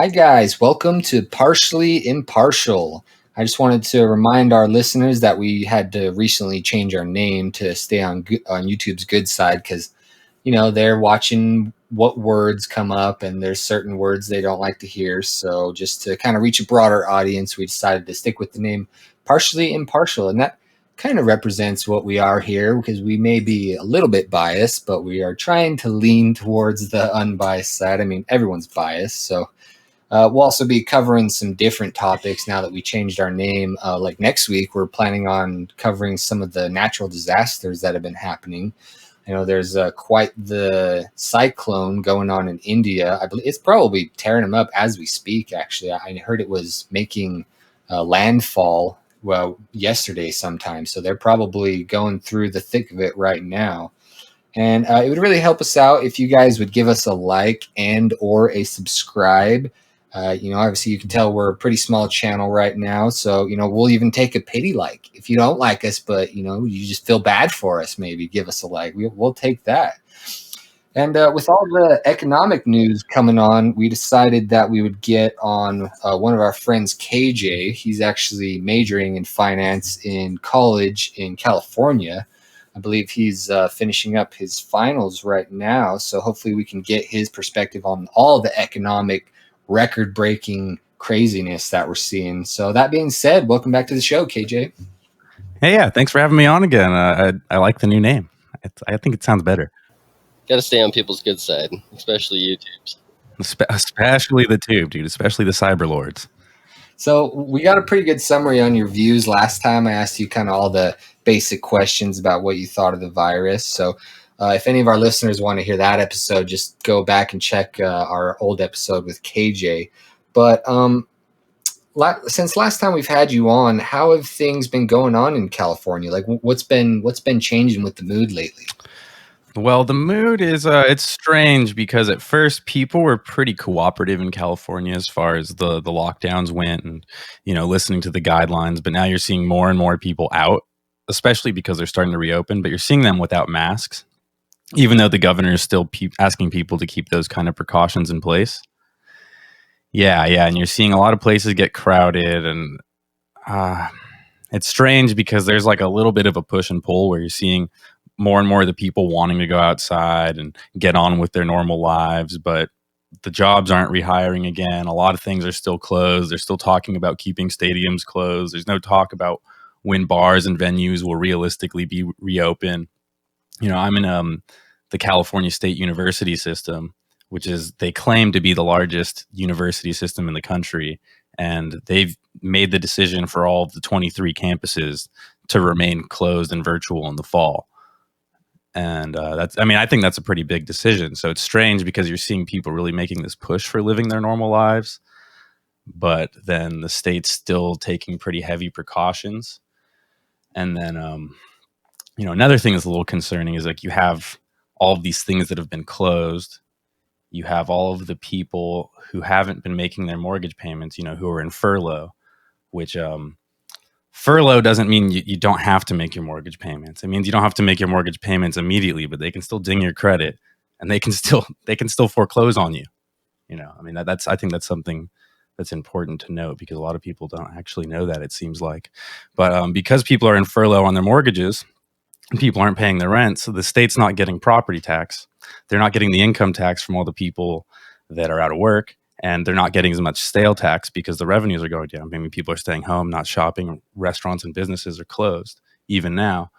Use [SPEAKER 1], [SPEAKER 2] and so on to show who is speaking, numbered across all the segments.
[SPEAKER 1] Hi, guys. Welcome to Partially Impartial. I just wanted to remind our listeners that we had to recently change our name to stay on YouTube's good side because, they're watching what words come up and there's certain words they don't like to hear. So just to kind of reach a broader audience, we decided to stick with the name Partially Impartial. And that kind of represents what we are here because we may be a little bit biased, but we are trying to lean towards the unbiased side. I mean, everyone's biased. So we'll also be covering some different topics now that we changed our name. Like next week, we're planning on covering some of the natural disasters that have been happening. There's quite the cyclone going on in India. I believe it's probably tearing them up as we speak, actually. I heard it was making landfall, yesterday sometime. So they're probably going through the thick of it right now. And it would really help us out if you guys would give us a like and or a subscribe. Obviously you can tell we're a pretty small channel right now. So, we'll even take a pity like. If you don't like us, but, you just feel bad for us, maybe give us a like. We'll take that. And with all the economic news coming on, we decided that we would get on one of our friends, KJ. He's actually majoring in finance in college in California. I believe he's finishing up his finals right now. So hopefully we can get his perspective on all the economic record-breaking craziness that we're seeing. So that being said, welcome back to the show, KJ.
[SPEAKER 2] Hey, yeah, thanks for having me on again. I like the new name. I think it sounds better.
[SPEAKER 3] Got to stay on people's good side, especially YouTube's.
[SPEAKER 2] Especially the tube, dude. Especially the cyberlords.
[SPEAKER 1] So we got a pretty good summary on your views last time. I asked you kind of all the basic questions about what you thought of the virus. So if any of our listeners want to hear that episode, just go back and check our old episode with KJ. But since last time we've had you on, how have things been going on in California? Like what's been changing with the mood lately?
[SPEAKER 2] Well, the mood is it's strange because at first people were pretty cooperative in California as far as the lockdowns went and listening to the guidelines, but now you're seeing more and more people out, especially because they're starting to reopen, but you're seeing them without masks, even though the governor is still asking people to keep those kind of precautions in place. Yeah, and you're seeing a lot of places get crowded, and it's strange because there's like a little bit of a push and pull where you're seeing more and more of the people wanting to go outside and get on with their normal lives, but the jobs aren't rehiring again. A lot of things are still closed. They're still talking about keeping stadiums closed. There's no talk about when bars and venues will realistically be reopened. I'm in the California State University system, which is, they claim to be the largest university system in the country. And they've made the decision for all of the 23 campuses to remain closed and virtual in the fall. And I think that's a pretty big decision. So it's strange because you're seeing people really making this push for living their normal lives, but then the state's still taking pretty heavy precautions. And then, another thing that's a little concerning is like you have all of these things that have been closed. You have all of the people who haven't been making their mortgage payments, who are in furlough, which furlough doesn't mean you don't have to make your mortgage payments. It means you don't have to make your mortgage payments immediately, but they can still ding your credit and they can still foreclose on you. I think that's something that's important to note because a lot of people don't actually know that, it seems like. But because people are in furlough on their mortgages and people aren't paying their rent, so the state's not getting property tax. They're not getting the income tax from all the people that are out of work. And they're not getting as much sale tax because the revenues are going down. I mean, people are staying home, not shopping. Restaurants and businesses are closed, even now.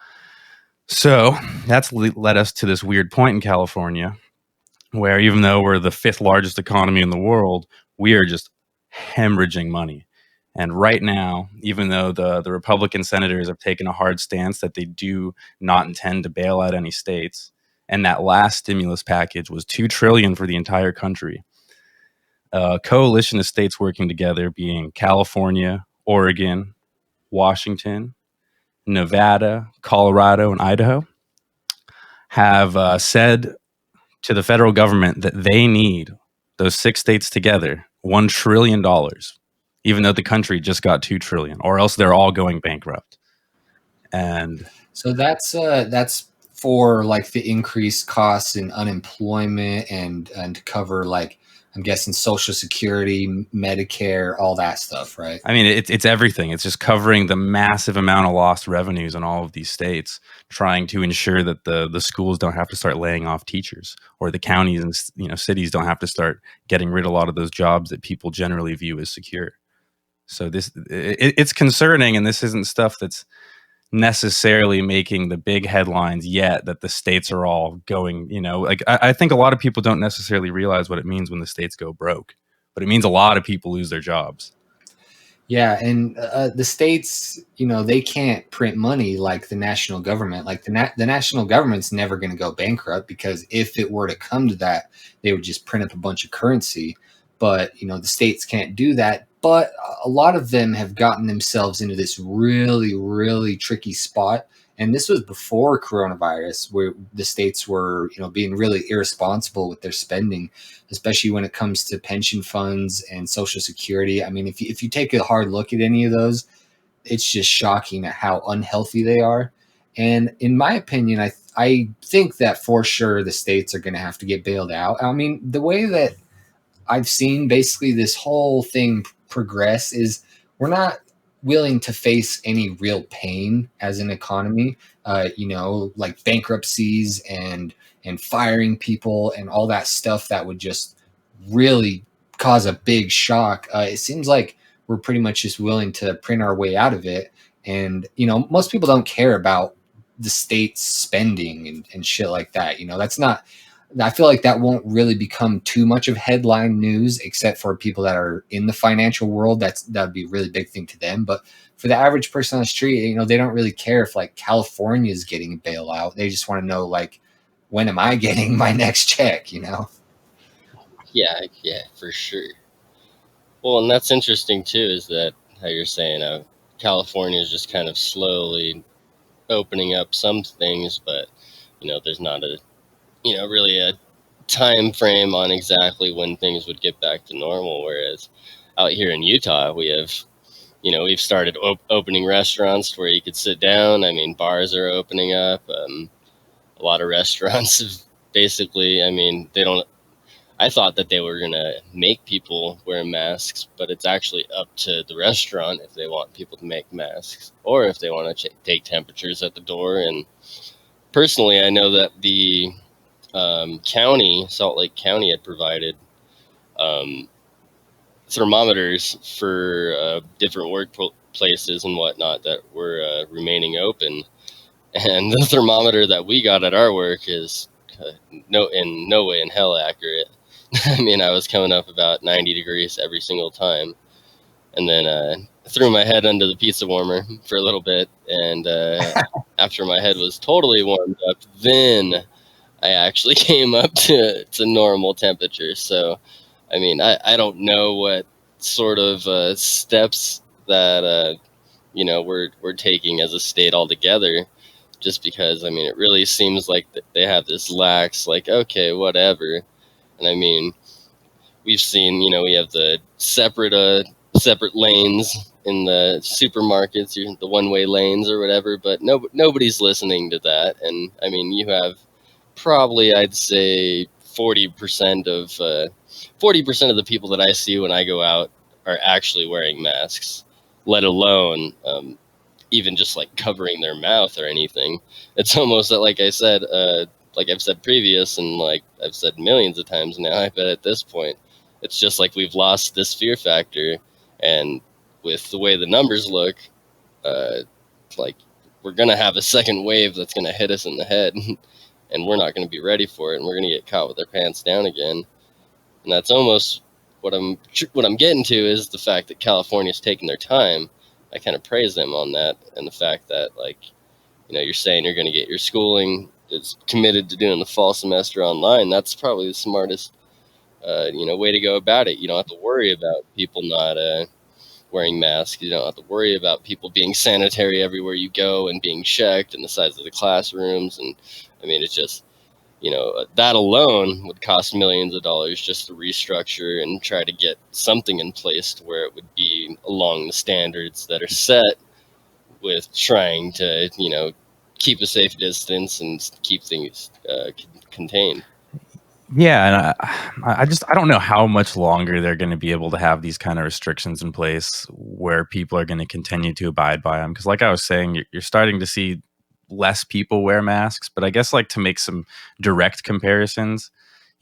[SPEAKER 2] So that's led us to this weird point in California where even though we're the 5th largest economy in the world, we are just hemorrhaging money. And right now, even though the Republican senators have taken a hard stance that they do not intend to bail out any states, and that last stimulus package was $2 trillion for the entire country. A coalition of states working together, being California, Oregon, Washington, Nevada, Colorado, and Idaho, have said to the federal government that they need those 6 states together $1 trillion, even though the country just got $2 trillion, or else they're all going bankrupt. And
[SPEAKER 1] so that's for like the increased costs in unemployment and to cover like I'm guessing Social Security, Medicare, all that stuff, right?
[SPEAKER 2] I mean, it's everything. It's just covering the massive amount of lost revenues in all of these states, trying to ensure that the schools don't have to start laying off teachers, or the counties and cities don't have to start getting rid of a lot of those jobs that people generally view as secure. So it's concerning, and this isn't stuff that's necessarily making the big headlines yet, that the states are all going, like I think a lot of people don't necessarily realize what it means when the states go broke, but it means a lot of people lose their jobs.
[SPEAKER 1] Yeah, and the states, they can't print money like the national government. Like the national government's never going to go bankrupt, because if it were to come to that, they would just print up a bunch of currency. But the states can't do that. But a lot of them have gotten themselves into this really, really tricky spot. And this was before coronavirus, where the states were, being really irresponsible with their spending, especially when it comes to pension funds and Social Security. I mean, if you take a hard look at any of those, it's just shocking at how unhealthy they are. And in my opinion, I think that for sure the states are going to have to get bailed out. I mean, the way that I've seen basically this whole thing progress is we're not willing to face any real pain as an economy, like bankruptcies and firing people and all that stuff that would just really cause a big shock. It seems like we're pretty much just willing to print our way out of it. And, most people don't care about the state's spending and shit like that. That's not, I feel like that won't really become too much of headline news, except for people that are in the financial world. That'd be a really big thing to them. But for the average person on the street, they don't really care if like California is getting a bailout. They just want to know, like, when am I getting my next check?
[SPEAKER 3] Yeah, for sure. Well, and that's interesting too, is that how you're saying California is just kind of slowly opening up some things, but there's not a really a time frame on exactly when things would get back to normal. Whereas out here in Utah, we have we've started opening restaurants where you could sit down. I mean, bars are opening up. A lot of restaurants have basically, I mean, they don't. I thought that they were going to make people wear masks, but it's actually up to the restaurant if they want people to make masks or if they want to take temperatures at the door. And personally, I know that the Salt Lake County, had provided thermometers for different workplaces and whatnot that were remaining open. And the thermometer that we got at our work is in no way in hell accurate. I mean, I was coming up about 90 degrees every single time. And then threw my head under the pizza warmer for a little bit. And after my head was totally warmed up, then I actually came up to normal temperature. So, I mean, I don't know what sort of steps that, we're taking as a state altogether, just because, I mean, it really seems like they have this lax, like, okay, whatever. And I mean, we've seen, we have the separate lanes in the supermarkets, the one-way lanes or whatever, but nobody's listening to that. And I mean, you have probably, I'd say 40% of 40% of the people that I see when I go out are actually wearing masks, let alone even just like covering their mouth or anything. It's almost that, like I said, like I've said previous, and like I've said millions of times now, I bet at this point, it's just like we've lost this fear factor. And with the way the numbers look, like we're going to have a second wave that's going to hit us in the head. And we're not going to be ready for it, and we're going to get caught with our pants down again. And that's almost what I'm getting to, is the fact that California's taking their time. I kind of praise them on that, and the fact that, like, you're saying you're going to get your schooling is committed to doing the fall semester online. That's probably the smartest, way to go about it. You don't have to worry about people not wearing masks. You don't have to worry about people being sanitary everywhere you go and being checked, and the size of the classrooms. And I mean, it's just, that alone would cost millions of dollars just to restructure and try to get something in place to where it would be along the standards that are set, with trying to, keep a safe distance and keep things contained.
[SPEAKER 2] Yeah, and I don't know how much longer they're going to be able to have these kind of restrictions in place where people are going to continue to abide by them. Because, like I was saying, you're starting to see less people wear masks. But I guess, like, to make some direct comparisons,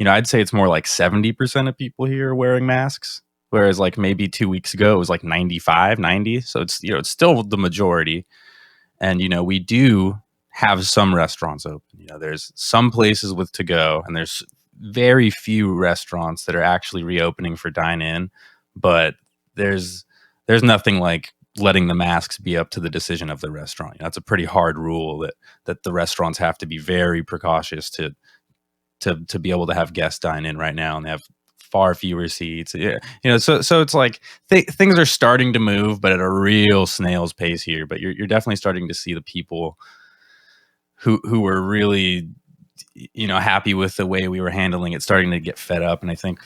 [SPEAKER 2] I'd say it's more like 70% of people here are wearing masks, whereas like maybe 2 weeks ago it was like 95, 90. So it's still the majority. And we do have some restaurants open. There's some places with to go, and there's very few restaurants that are actually reopening for dine in. But there's nothing like letting the masks be up to the decision of the restaurant. That's a pretty hard rule that the restaurants have to be very precautious to be able to have guests dine in right now, and they have far fewer seats. Yeah, so it's like things are starting to move, but at a real snail's pace here. But you're definitely starting to see the people who were really happy with the way we were handling it starting to get fed up, and I think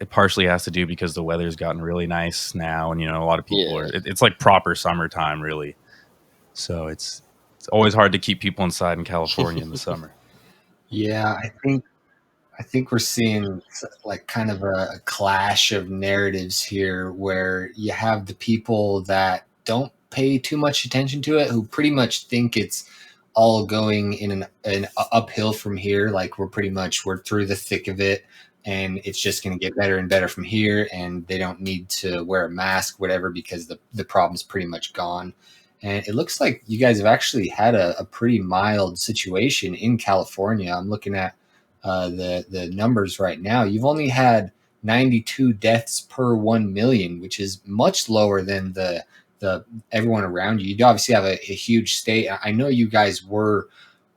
[SPEAKER 2] it partially has to do because the weather's gotten really nice now, and a lot of people are. It's like proper summertime, really. So it's always hard to keep people inside in California in the summer.
[SPEAKER 1] Yeah, I think we're seeing like kind of a clash of narratives here where you have the people that don't pay too much attention to it, who pretty much think it's all going in an uphill from here. Like we're through the thick of it and it's just going to get better and better from here. And they don't need to wear a mask, whatever, because the problem's pretty much gone. And it looks like you guys have actually had a pretty mild situation in California. I'm looking at the numbers right now. You've only had 92 deaths per 1 million, which is much lower than the everyone around you. You obviously have a huge state. I know you guys were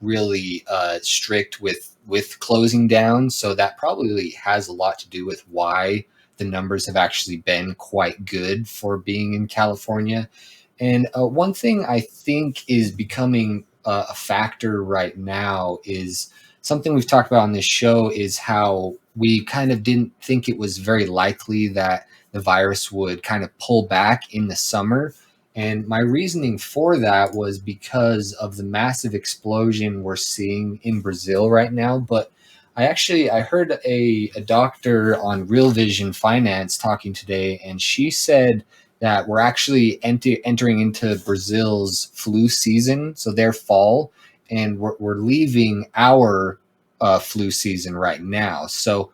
[SPEAKER 1] really strict with closing down, so that probably has a lot to do with why the numbers have actually been quite good for being in California. And one thing I think is becoming a factor right now is something we've talked about on this show, is how we kind of didn't think it was very likely that the virus would kind of pull back in the summer. And my reasoning for that was because of the massive explosion we're seeing in Brazil right now. But I heard a doctor on Real Vision Finance talking today, and she said that we're actually entering into Brazil's flu season, so their fall, and we're leaving our flu season right now. So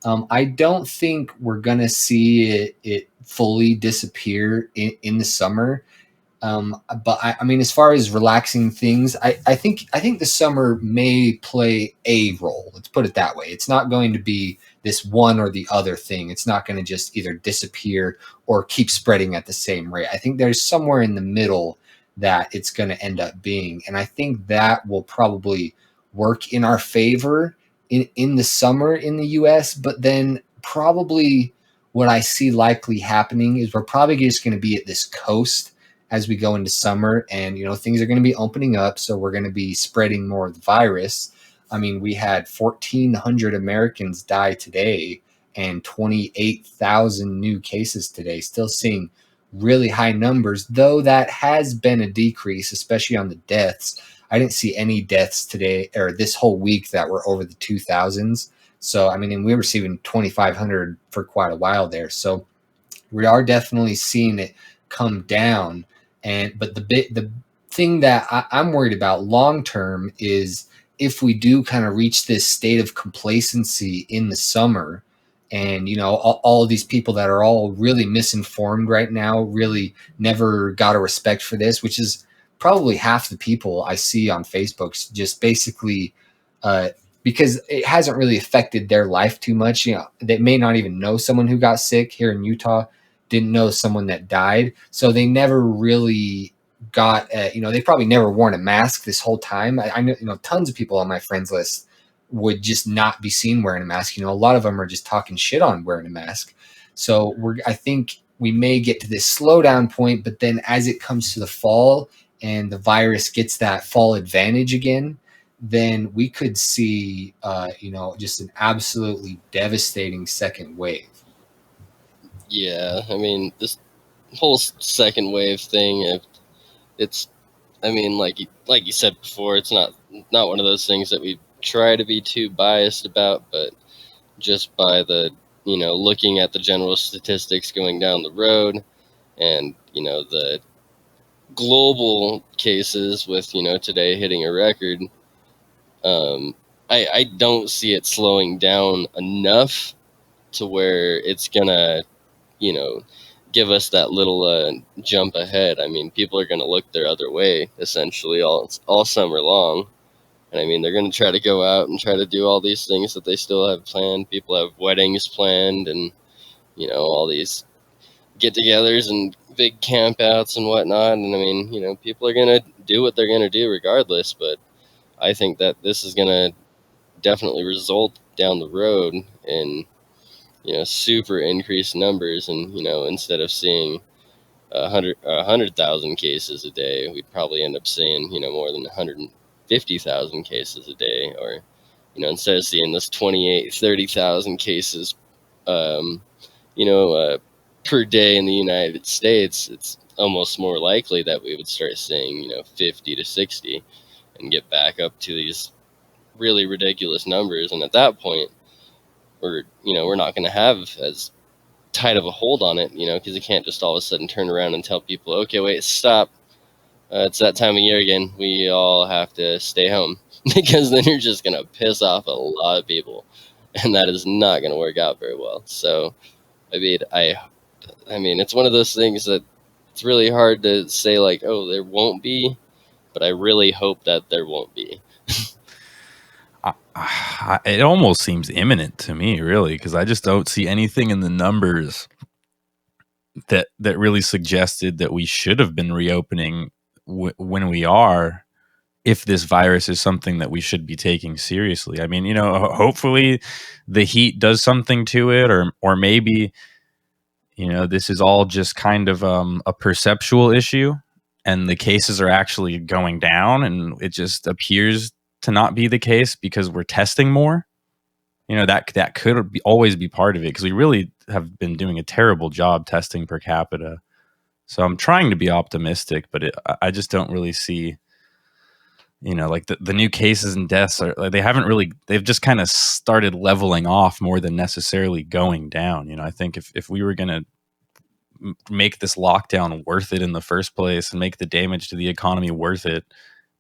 [SPEAKER 1] I don't think we're gonna see it fully disappear in the summer. But I mean, as far as relaxing things, I think the summer may play a role. Let's put it that way. It's not going to be this one or the other thing. It's not going to just either disappear or keep spreading at the same rate. I think there's somewhere in the middle that it's going to end up being, and I think that will probably work in our favor in the summer in the U.S. But then probably what I see likely happening is we're probably just going to be at this coast as we go into summer, and things are going to be opening up, so we're going to be spreading more of the virus. I mean, we had 1,400 Americans die today and 28,000 new cases today, still seeing really high numbers, though that has been a decrease, especially on the deaths. I didn't see any deaths today or this whole week that were over the 2,000s. So, I mean, and we were receiving 2,500 for quite a while there. So we are definitely seeing it come down. But the thing that I'm worried about long term is if we do kind of reach this state of complacency in the summer, and all of these people that are all really misinformed right now, really never got a respect for this, which is probably half the people I see on Facebook, just basically because it hasn't really affected their life too much. They may not even know someone who got sick here in Utah, didn't know someone that died, so they never really got they probably never worn a mask this whole time. I know tons of people on my friends list would just not be seen wearing a mask. A lot of them are just talking shit on wearing a mask. So I think we may get to this slowdown point, but then as it comes to the fall and the virus gets that fall advantage again, then we could see just an absolutely devastating second wave.
[SPEAKER 3] Yeah, I mean, this whole second wave thing, it's, I mean, like you said before, it's not one of those things that we try to be too biased about, but just by the, looking at the general statistics going down the road, and, the global cases with, today hitting a record. I don't see it slowing down enough to where it's gonna, give us that little jump ahead. I mean, people are gonna look their other way essentially all summer long, and I mean, they're gonna try to go out and try to do all these things that they still have planned. People have weddings planned, and all these get-togethers and big campouts and whatnot. And I mean, people are gonna do what they're gonna do regardless. But I think that this is gonna definitely result down the road in super increased numbers, and instead of seeing 100,000 cases a day, we'd probably end up seeing more than 150,000 cases a day, or instead of seeing this 28-30,000 cases um, per day in the United States, it's almost more likely that we would start seeing 50 to 60 and get back up to these really ridiculous numbers. And at that point, we're not going to have as tight of a hold on it, because you can't just all of a sudden turn around and tell people, okay, wait, stop. It's that time of year again. We all have to stay home, because then you're just going to piss off a lot of people, and that is not going to work out very well. So, I mean, it's one of those things that it's really hard to say, like, oh, there won't be, but I really hope that there won't be.
[SPEAKER 2] It almost seems imminent to me, really, because I just don't see anything in the numbers that really suggested that we should have been reopening when we are, if this virus is something that we should be taking seriously. I mean, hopefully the heat does something to it, or maybe this is all just kind of a perceptual issue, and the cases are actually going down, and it just appears to not be the case because we're testing more. That could always be part of it, because we really have been doing a terrible job testing per capita. So I'm trying to be optimistic, but I just don't really see, like the new cases and deaths are, like, they've just kind of started leveling off more than necessarily going down. I think if we were going to make this lockdown worth it in the first place and make the damage to the economy worth it,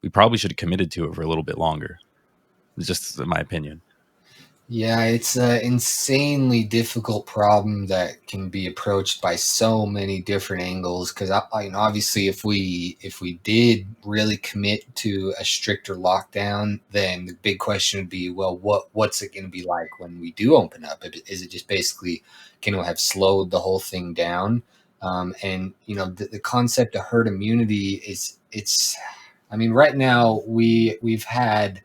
[SPEAKER 2] we probably should have committed to it for a little bit longer. It's just my opinion.
[SPEAKER 1] Yeah, it's an insanely difficult problem that can be approached by so many different angles. Because obviously, if we did really commit to a stricter lockdown, then the big question would be, well, what's it going to be like when we do open up? Is it just basically going to have slowed the whole thing down? And the concept of herd immunity it's. I mean, right now we've had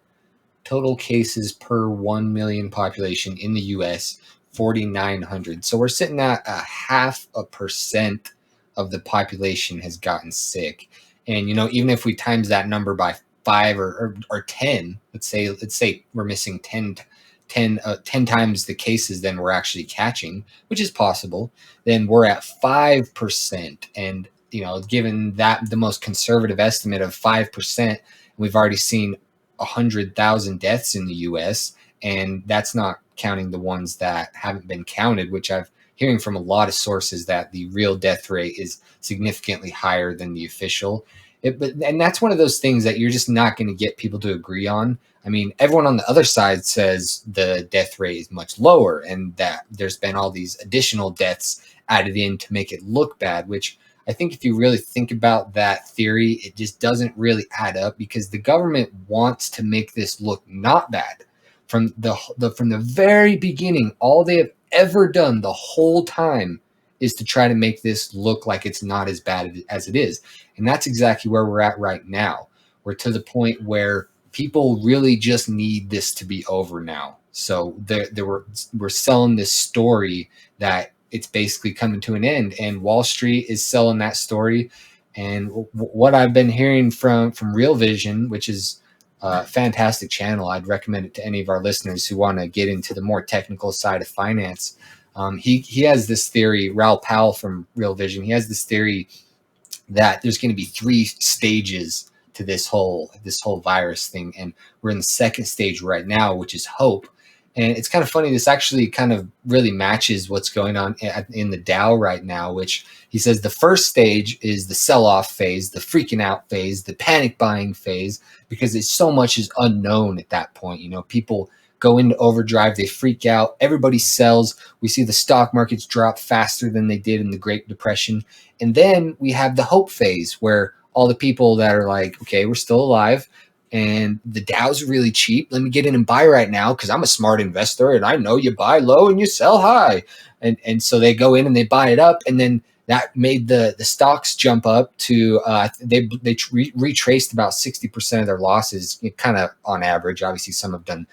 [SPEAKER 1] total cases per 1 million population in the US, 4,900. So we're sitting at 0.5% of the population has gotten sick. And, even if we times that number by 5 or 10, let's say we're missing 10 times the cases than we're actually catching, which is possible, then we're at 5%. And, given that the most conservative estimate of 5%, we've already seen 100,000 deaths in the U.S., and that's not counting the ones that haven't been counted, which I've hearing from a lot of sources that the real death rate is significantly higher than the official. And that's one of those things that you're just not going to get people to agree on. I mean, everyone on the other side says the death rate is much lower and that there's been all these additional deaths added in to make it look bad, which I think if you really think about that theory, it just doesn't really add up, because the government wants to make this look not bad. From the very beginning, all they have ever done the whole time is to try to make this look like it's not as bad as it is. And that's exactly where we're at right now. We're to the point where people really just need this to be over now. So we're selling this story that it's basically coming to an end, and Wall Street is selling that story. And what I've been hearing from Real Vision, which is a fantastic channel, I'd recommend it to any of our listeners who want to get into the more technical side of finance. He has this theory, Raoul Pal from Real Vision, he has this theory that there's going to be 3 stages to this whole virus thing, and we're in the second stage right now, which is hope. And it's kind of funny. This actually kind of really matches what's going on in the Dow right now, which he says the first stage is the sell-off phase, the freaking out phase, the panic buying phase, because it's so much is unknown at that point. You know, people go into overdrive, they freak out, everybody sells. We see the stock markets drop faster than they did in the Great Depression. And then we have the hope phase where all the people that are like, okay, we're still alive, and the Dow's really cheap. Let me get in and buy right now because I'm a smart investor and I know you buy low and you sell high. And so they go in and they buy it up, and then that made the stocks jump up to they retraced about 60% of their losses, kind of on average. Obviously, some have done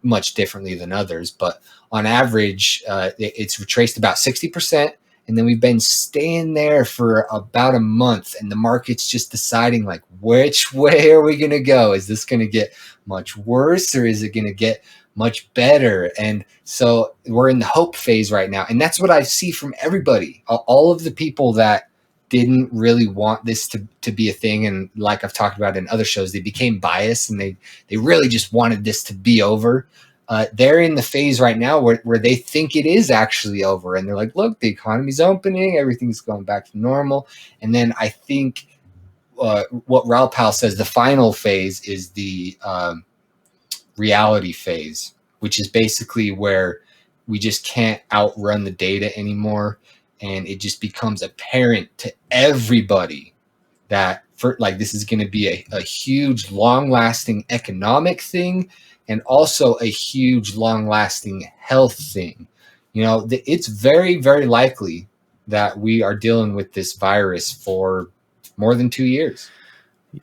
[SPEAKER 1] much differently than others, but on average, it's retraced about 60%. And then we've been staying there for about a month, and the market's just deciding, like, which way are we going to go? Is this going to get much worse, or is it going to get much better? And so we're in the hope phase right now. And that's what I see from everybody. All of the people that didn't really want this to be a thing, and like I've talked about in other shows, they became biased and they really just wanted this to be over. They're in the phase right now where they think it is actually over, and they're like, look, the economy's opening, everything's going back to normal. And then I think what Raoul Pal says, the final phase is the reality phase, which is basically where we just can't outrun the data anymore, and it just becomes apparent to everybody that this is going to be a huge, long-lasting economic thing, and also a huge, long-lasting health thing. You know, it's very, very likely that we are dealing with this virus for more than 2 years.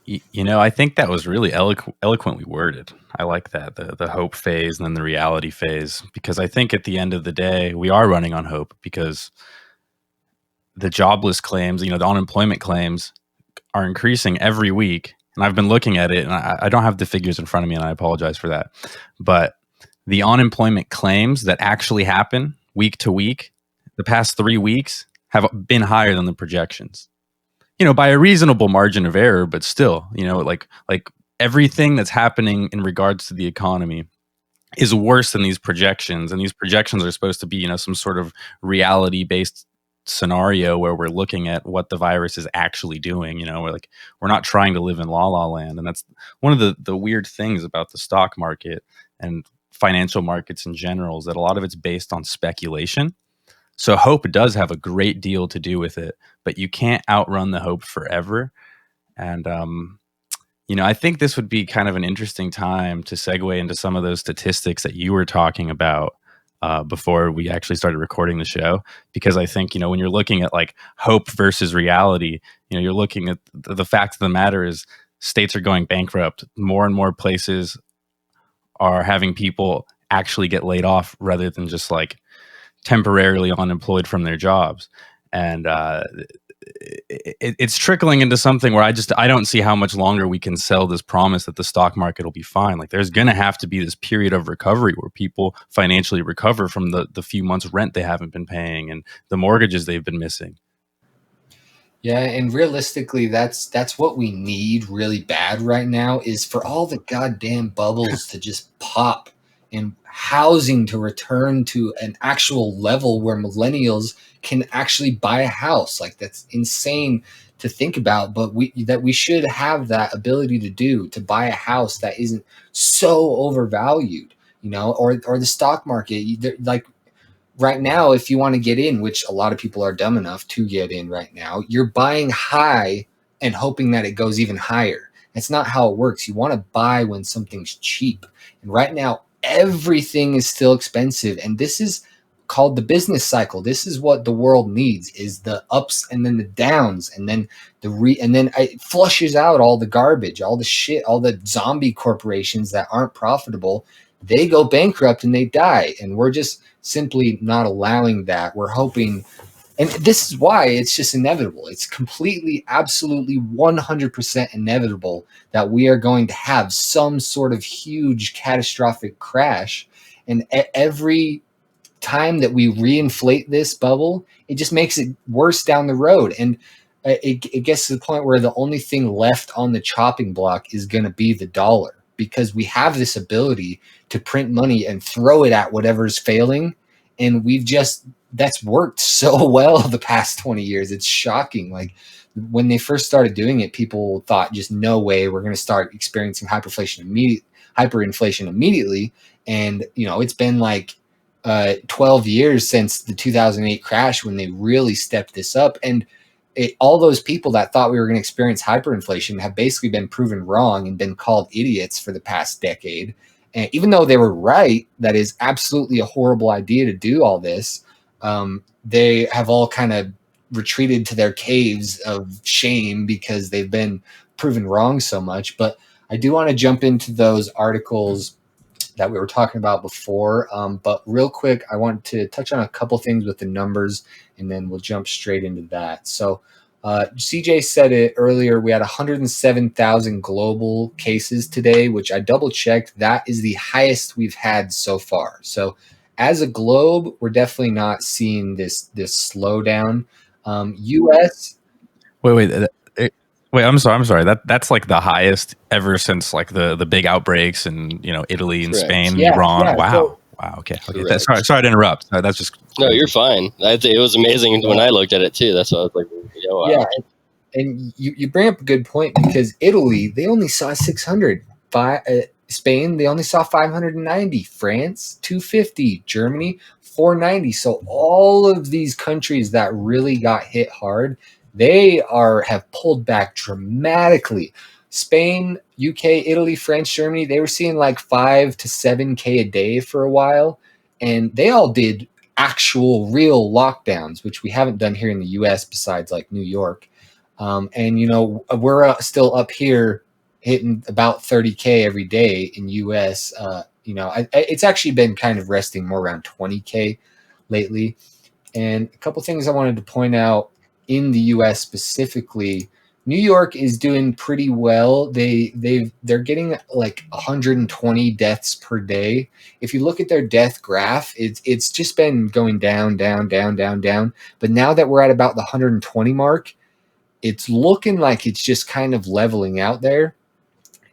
[SPEAKER 2] You know, I think that was really eloquently worded. I like that, the hope phase and then the reality phase, because I think at the end of the day, we are running on hope, because the jobless claims, the unemployment claims are increasing every week. And I've been looking at it, and I don't have the figures in front of me, and I apologize for that. But the unemployment claims that actually happen week to week, the past 3 weeks, have been higher than the projections. By a reasonable margin of error, but still, like everything that's happening in regards to the economy is worse than these projections. And these projections are supposed to be, some sort of reality-based scenario where we're looking at what the virus is actually doing. We're not trying to live in la la land. And that's one of the weird things about the stock market and financial markets in general, is that a lot of it's based on speculation. So hope does have a great deal to do with it, but you can't outrun the hope forever. And I think this would be kind of an interesting time to segue into some of those statistics that you were talking about before we actually started recording the show, because I think, when you're looking at like hope versus reality, you're looking at the fact of the matter is states are going bankrupt. More and more places are having people actually get laid off rather than just like temporarily unemployed from their jobs. And it's trickling into something where I don't see how much longer we can sell this promise that the stock market will be fine. Like, there's going to have to be this period of recovery where people financially recover from the few months rent they haven't been paying and the mortgages they've been missing.
[SPEAKER 1] Yeah, and realistically, that's what we need really bad right now, is for all the goddamn bubbles to just pop and housing to return to an actual level where millennials can actually buy a house. Like, that's insane to think about, but we should have that ability to buy a house that isn't so overvalued, or the stock market. Like, right now, if you want to get in, which a lot of people are dumb enough to get in right now, you're buying high and hoping that it goes even higher. That's not how it works. You want to buy when something's cheap. And right now, everything is still expensive. And this is called the business cycle. This is what the world needs, is the ups and then the downs, and then it flushes out all the garbage, all the shit, all the zombie corporations that aren't profitable. They go bankrupt and they die. And we're just simply not allowing that. We're hoping, and this is why it's just inevitable. It's completely, absolutely 100% inevitable that we are going to have some sort of huge catastrophic crash. And every time that we reinflate this bubble, it just makes it worse down the road. And it gets to the point where the only thing left on the chopping block is going to be the dollar. because we have this ability to print money and throw it at whatever's failing. And that's worked so well the past 20 years. It's shocking. Like when they first started doing it, people thought just no way we're going to start experiencing hyperinflation immediately. And, it's been like 12 years since the 2008 crash when they really stepped this up. And all those people that thought we were going to experience hyperinflation have basically been proven wrong and been called idiots for the past decade. And even though they were right, that is absolutely a horrible idea to do all this. They have all kind of retreated to their caves of shame because they've been proven wrong so much. But I do want to jump into those articles that we were talking about before. But real quick, I want to touch on a couple things with the numbers, and then we'll jump straight into that. So CJ said it earlier, we had 107,000 global cases today, which I double checked. That is the highest we've had so far. So as a globe, we're definitely not seeing this slowdown. US.
[SPEAKER 2] Wait, I'm sorry. That's like the highest ever since like the big outbreaks in Italy and
[SPEAKER 3] Correct.
[SPEAKER 2] Spain,
[SPEAKER 1] Yeah,
[SPEAKER 2] Iran.
[SPEAKER 1] yeah,
[SPEAKER 2] Wow. Okay.
[SPEAKER 3] Correct.
[SPEAKER 2] Sorry to interrupt. That's just
[SPEAKER 3] No, you're fine. It was amazing when I looked at it too. That's why I was like, wow.
[SPEAKER 1] Yeah, and you bring up a good point, because Italy, they only saw 600. Spain, they only saw 590. France, 250. Germany, 490. So all of these countries that really got hit hard, they have pulled back dramatically. Spain, UK, Italy, France, Germany, they were seeing like 5 to 7K a day for a while, and they all did actual real lockdowns, which we haven't done here in the US besides like New York. And we're still up here hitting about 30K every day in US. It's actually been kind of resting more around 20K lately. And a couple things I wanted to point out in the US specifically. New York is doing pretty well. They're getting like 120 deaths per day. If you look at their death graph, it's just been going down. But now that we're at about the 120 mark, it's looking like it's just kind of leveling out there.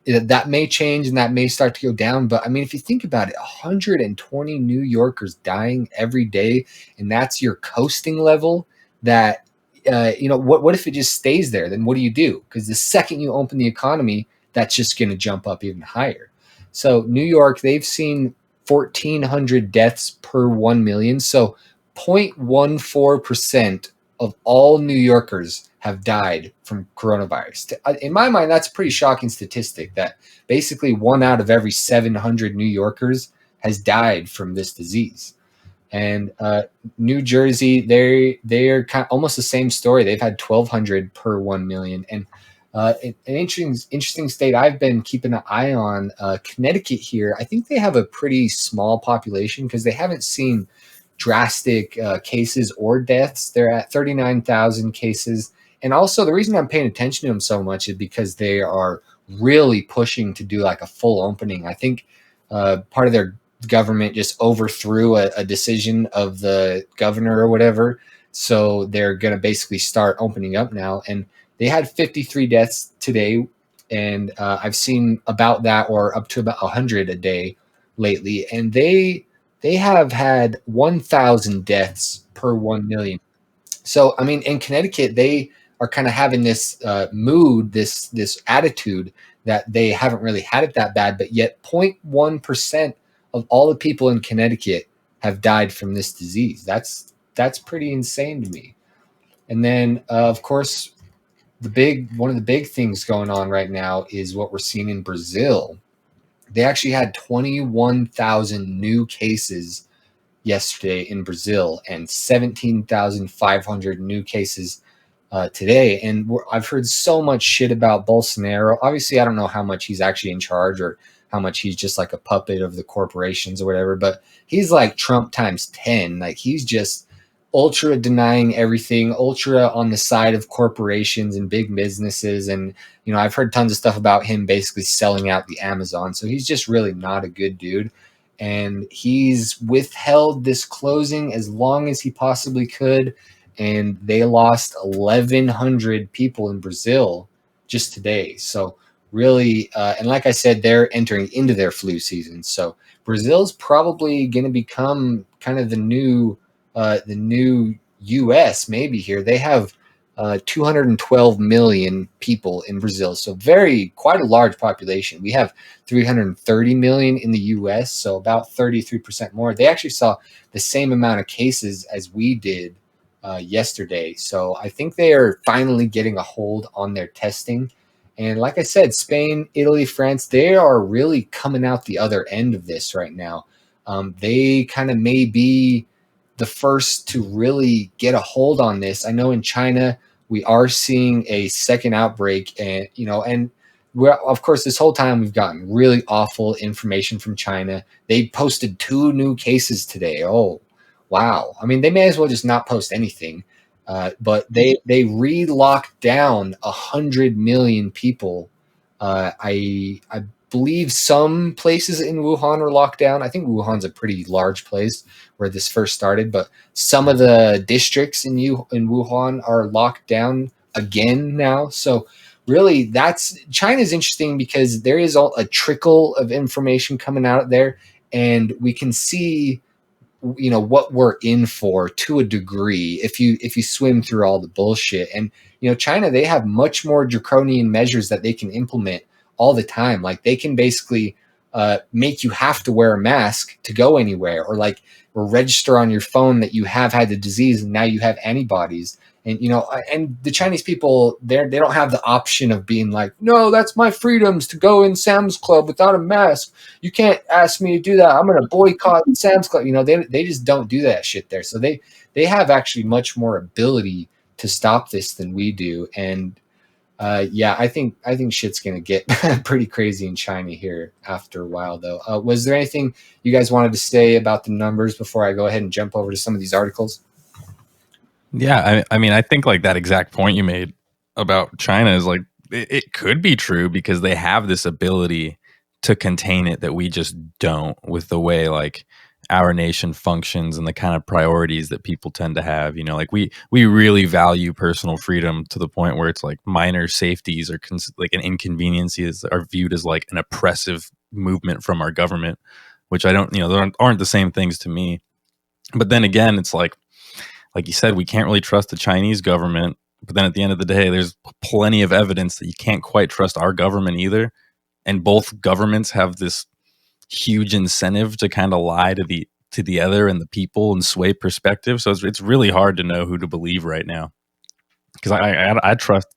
[SPEAKER 1] That may change and that may start to go down. But I mean, if you think about it, 120 New Yorkers dying every day, and that's your coasting level, that, what if it just stays there? Then what do you do? Because the second you open the economy, that's just going to jump up even higher. So New York, they've seen 1,400 deaths per 1 million. So 0.14% of all New Yorkers have died from coronavirus. In my mind, that's a pretty shocking statistic, that basically 1 out of every 700 New Yorkers has died from this disease. And New Jersey, they're kind of almost the same story. They've had 1,200 per 1 million. And an interesting state I've been keeping an eye on, Connecticut here, I think they have a pretty small population because they haven't seen drastic cases or deaths. They're at 39,000 cases. And also the reason I'm paying attention to them so much is because they are really pushing to do like a full opening. I think part of their government just overthrew a decision of the governor or whatever. So they're going to basically start opening up now. And they had 53 deaths today. And I've seen about that, or up to about 100 a day lately. And they have had 1,000 deaths per 1 million. So, I mean, in Connecticut, they are kind of having this mood, this attitude that they haven't really had it that bad, but yet 0.1% of all the people in Connecticut have died from this disease. That's pretty insane to me. And then, of course, one of the big things going on right now is what we're seeing in Brazil. They actually had 21,000 new cases yesterday in Brazil and 17,500 new cases today. And I've heard so much shit about Bolsonaro. Obviously, I don't know how much he's actually in charge or how much he's just like a puppet of the corporations or whatever, but he's like Trump times 10. Like, he's just ultra denying everything, ultra on the side of corporations and big businesses. And, I've heard tons of stuff about him basically selling out the Amazon. So he's just really not a good dude. And he's withheld this closing as long as he possibly could. And they lost 1,100 people in Brazil just today. So really, and like I said, they're entering into their flu season. So Brazil's probably going to become kind of the new U.S. maybe here. They have 212 million people in Brazil, so quite a large population. We have 330 million in the U.S., so about 33% more. They actually saw the same amount of cases as we did yesterday. So I think they are finally getting a hold on their testing. And like I said, Spain, Italy, France, they are really coming out the other end of this right now. They kind of may be the first to really get a hold on this. I know in China, we are seeing a second outbreak, and we're, of course, this whole time we've gotten really awful information from China. They posted 2 new cases today. Oh, wow. I mean, they may as well just not post anything. But they re-locked down 100 million people. I believe some places in Wuhan are locked down. I think Wuhan's a pretty large place where this first started, but some of the districts in Wuhan are locked down again now. So really, China's interesting because there is a trickle of information coming out there, and we can see what we're in for to a degree if you swim through all the bullshit. And China, they have much more draconian measures that they can implement all the time. Like they can basically make you have to wear a mask to go anywhere, or register on your phone that you have had the disease and now you have antibodies. And and the Chinese people, they don't have the option of being like, no, that's my freedoms to go in Sam's Club without a mask. You can't ask me to do that. I'm going to boycott Sam's Club. They just don't do that shit there. So they have actually much more ability to stop this than we do. And I think shit's going to get pretty crazy in China here after a while, though. Was there anything you guys wanted to say about the numbers before I go ahead and jump over to some of these articles?
[SPEAKER 2] Yeah, I mean, I think like that exact point you made about China is like it could be true because they have this ability to contain it that we just don't, with the way like our nation functions and the kind of priorities that people tend to have. Like we really value personal freedom to the point where it's like minor safeties or like an inconvenience are viewed as like an oppressive movement from our government, which I don't, there aren't the same things to me. But then again, it's like you said, we can't really trust the Chinese government. But then at the end of the day, there's plenty of evidence that you can't quite trust our government either. And both governments have this huge incentive to kind of lie to the other and the people and sway perspective. So it's really hard to know who to believe right now. Because I trust.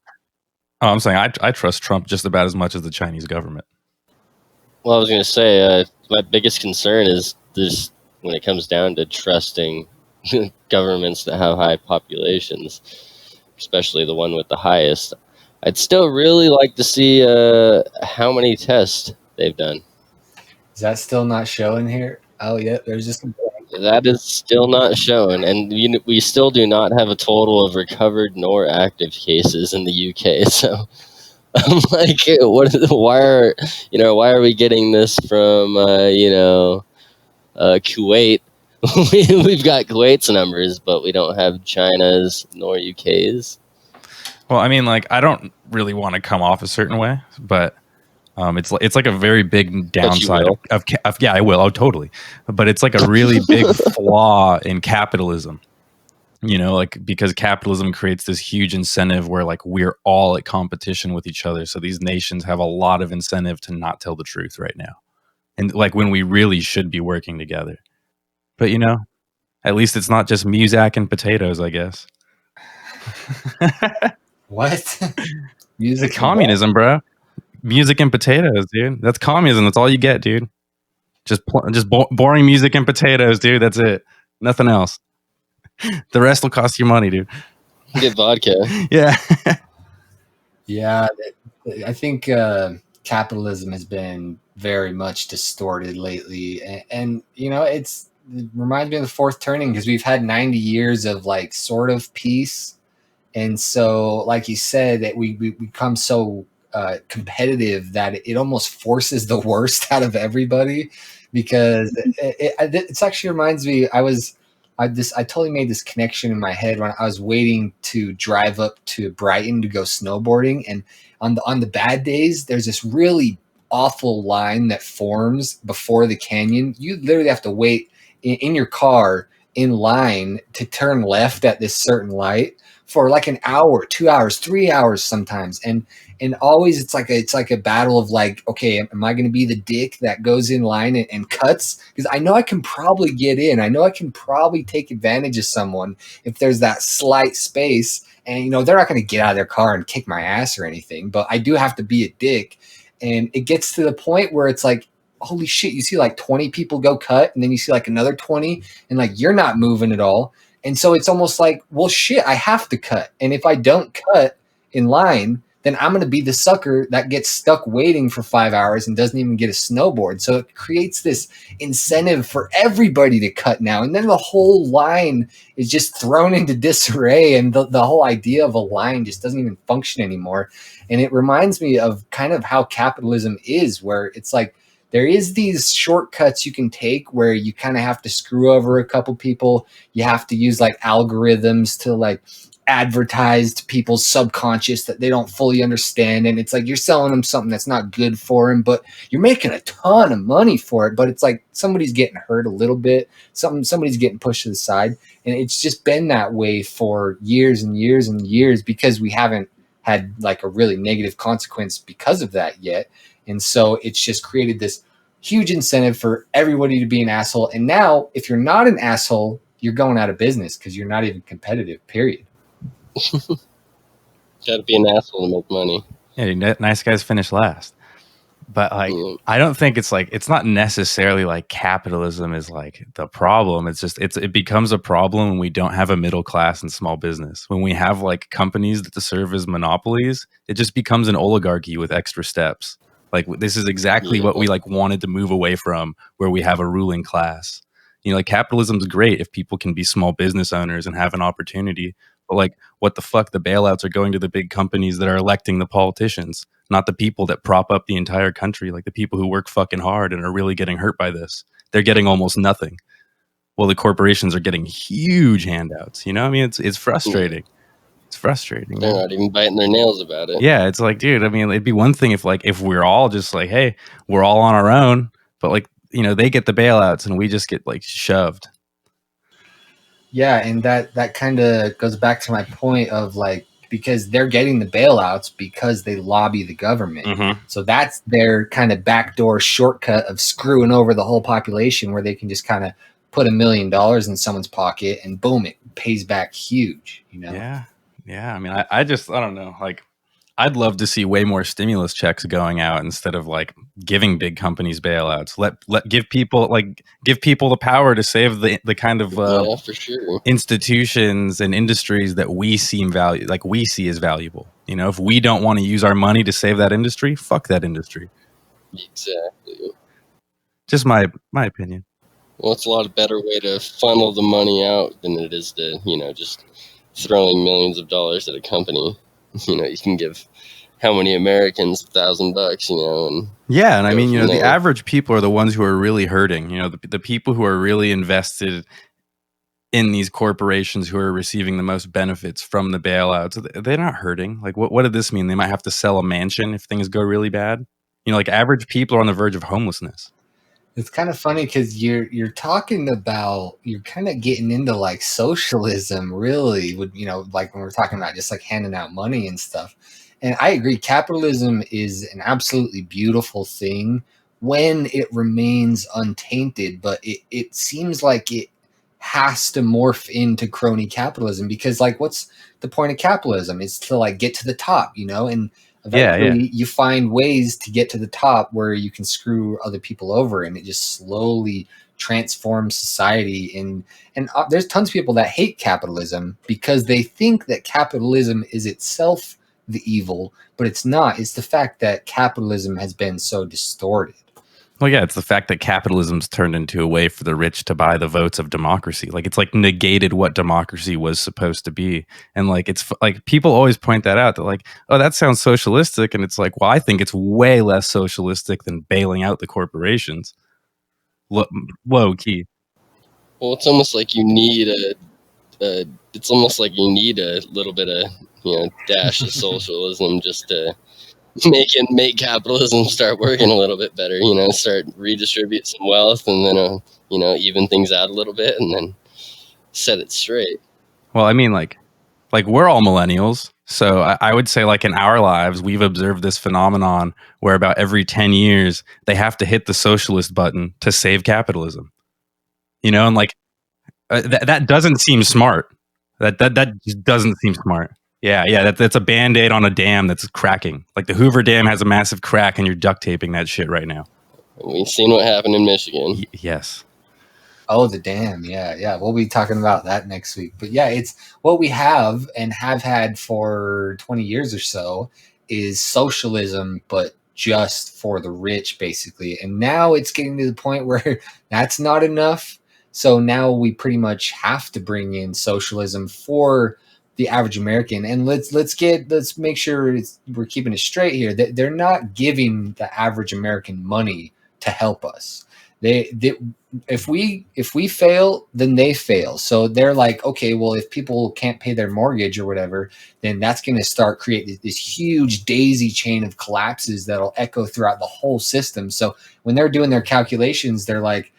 [SPEAKER 2] Oh, I'm saying I trust Trump just about as much as the Chinese government.
[SPEAKER 3] Well, I was going to say my biggest concern is this when it comes down to trusting governments that have high populations, especially the one with the highest. I'd still really like to see how many tests they've done.
[SPEAKER 1] Is that still not showing here? Oh, yeah, there's just
[SPEAKER 3] that is still not shown, and we still do not have a total of recovered nor active cases in the UK. So I'm like, why are we getting this from Kuwait? We've got Kuwait's numbers, but we don't have China's nor UK's.
[SPEAKER 2] Well, I mean, like, I don't really want to come off a certain way, but it's like a very big downside of yeah, I will. Oh, totally. But it's like a really big flaw in capitalism, like because capitalism creates this huge incentive where like we're all at competition with each other. So these nations have a lot of incentive to not tell the truth right now. And like when we really should be working together. But at least it's not just Muzak and potatoes, I guess.
[SPEAKER 1] What? Music
[SPEAKER 2] communism, bro. Music and potatoes, dude. That's communism. That's all you get, dude. Just boring music and potatoes, dude. That's it. Nothing else. The rest will cost you money, dude.
[SPEAKER 3] Get vodka.
[SPEAKER 2] Yeah.
[SPEAKER 1] Yeah, I think capitalism has been very much distorted lately, and it reminds me of the fourth turning because we've had 90 years of like sort of peace, and so like you said that we become so competitive that it almost forces the worst out of everybody because it actually reminds me. I was I totally made this connection in my head when I was waiting to drive up to Brighton to go snowboarding, and on the bad days, there's this really awful line that forms before the canyon. You literally have to wait in your car in line to turn left at this certain light for like an hour, 2 hours, 3 hours sometimes, and always it's like a battle of like, okay, am I going to be the dick that goes in line and cuts? Because I know I can probably get in. I know I can probably take advantage of someone if there's that slight space. And you know, they're not going to get out of their car and kick my ass or anything, but I do have to be a dick. And it gets to the point where it's like, holy shit, you see like 20 people go cut, and then you see like another 20, and like you're not moving at all. And so it's almost like, well, shit, I have to cut. And if I don't cut in line, then I'm going to be the sucker that gets stuck waiting for 5 hours and doesn't even get a snowboard. So it creates this incentive for everybody to cut now. And then the whole line is just thrown into disarray, and the whole idea of a line just doesn't even function anymore. And it reminds me of kind of how capitalism is, where it's like, there is these shortcuts you can take where you kind of have to screw over a couple people. You have to use like algorithms to like advertise to people's subconscious that they don't fully understand. And it's like you're selling them something that's not good for them, but you're making a ton of money for it. But it's like somebody's getting hurt a little bit. Somebody's getting pushed to the side. And it's just been that way for years and years and years because we haven't had like a really negative consequence because of that yet. And so it's just created this huge incentive for everybody to be an asshole. And now if you're not an asshole, you're going out of business because you're not even competitive, period.
[SPEAKER 3] Got to be an asshole to make money.
[SPEAKER 2] Yeah, nice guys finish last. But like, I don't think it's not necessarily like capitalism is like the problem. It's just it becomes a problem when we don't have a middle class and small business. When we have like companies that serve as monopolies, it just becomes an oligarchy with extra steps. Like this is exactly what we like wanted to move away from, where we have a ruling class. You know, like capitalism's great if people can be small business owners and have an opportunity. But like, what the fuck? The bailouts are going to the big companies that are electing the politicians, not the people that prop up the entire country, like the people who work fucking hard and are really getting hurt by this. They're getting almost nothing. Well, the corporations are getting huge handouts. You know, I mean, it's frustrating. It's frustrating.
[SPEAKER 3] They're not even biting their nails about it.
[SPEAKER 2] Yeah, it's like, dude, I mean, it'd be one thing if we're all just like, hey, we're all on our own, but like, you know, they get the bailouts and we just get like shoved.
[SPEAKER 1] Yeah, and that kind of goes back to my point of like, because they're getting the bailouts because they lobby the government.
[SPEAKER 2] Mm-hmm.
[SPEAKER 1] So that's their kind of backdoor shortcut of screwing over the whole population, where they can just kind of put $1 million in someone's pocket and boom, it pays back huge, you know?
[SPEAKER 2] Yeah. I mean, I don't know. Like, I'd love to see way more stimulus checks going out instead of like giving big companies bailouts. Give people the power to save the kind of
[SPEAKER 3] for sure.
[SPEAKER 2] institutions and industries that we see as valuable. You know, if we don't want to use our money to save that industry, fuck that industry.
[SPEAKER 3] Exactly.
[SPEAKER 2] Just my opinion.
[SPEAKER 3] Well, it's a lot better way to funnel the money out than it is to, you know, just throwing millions of dollars at a company. You know, you can give how many Americans $1,000, you know, and
[SPEAKER 2] yeah, and I mean, you know, the average people are the ones who are really hurting. You know, the people who are really invested in these corporations who are receiving the most benefits from the bailouts, they're not hurting. Like, what did this mean? They might have to sell a mansion if things go really bad. You know, like average people are on the verge of homelessness.
[SPEAKER 1] It's kind of funny because you're talking about, you're kind of getting into like socialism, really, with, you know, like when we're talking about just like handing out money and stuff. And I agree, capitalism is an absolutely beautiful thing when it remains untainted, but it seems like it has to morph into crony capitalism, because like, what's the point of capitalism? Is to like get to the top, you know, and eventually you find ways to get to the top where you can screw other people over, and it just slowly transforms society. And there's tons of people that hate capitalism because they think that capitalism is itself the evil, but it's not. It's the fact that capitalism has been so distorted.
[SPEAKER 2] Well, yeah, it's the fact that capitalism's turned into a way for the rich to buy the votes of democracy. Like, it's like negated what democracy was supposed to be. And like, it's like people always point that out. They're like, oh, that sounds socialistic. And it's like, well, I think it's way less socialistic than bailing out the corporations. Low key.
[SPEAKER 3] Well, it's almost like you need it's almost like you need a little bit of dash of socialism just to make capitalism start working a little bit better. Start redistribute some wealth, and then even things out a little bit, and then set it straight.
[SPEAKER 2] Well, I mean, like we're all millennials, so I would say, like, in our lives, we've observed this phenomenon where about every 10 years they have to hit the socialist button to save capitalism. And like that doesn't seem smart. That just doesn't seem smart. Yeah, that's a band-aid on a dam that's cracking. Like the Hoover Dam has a massive crack, and you're duct taping that shit right now.
[SPEAKER 3] We've seen what happened in Michigan.
[SPEAKER 2] Yes.
[SPEAKER 1] Oh, the dam. Yeah. We'll be talking about that next week. But yeah, it's what we have and have had for 20 years or so is socialism, but just for the rich, basically. And now it's getting to the point where that's not enough. So now we pretty much have to bring in socialism for the average American. And let's make sure we're keeping it straight here. They're not giving the average American money to help us. They if we fail, then they fail. So they're like, okay, well, if people can't pay their mortgage or whatever, then that's going to start creating this huge daisy chain of collapses that'll echo throughout the whole system. So when they're doing their calculations, they're like,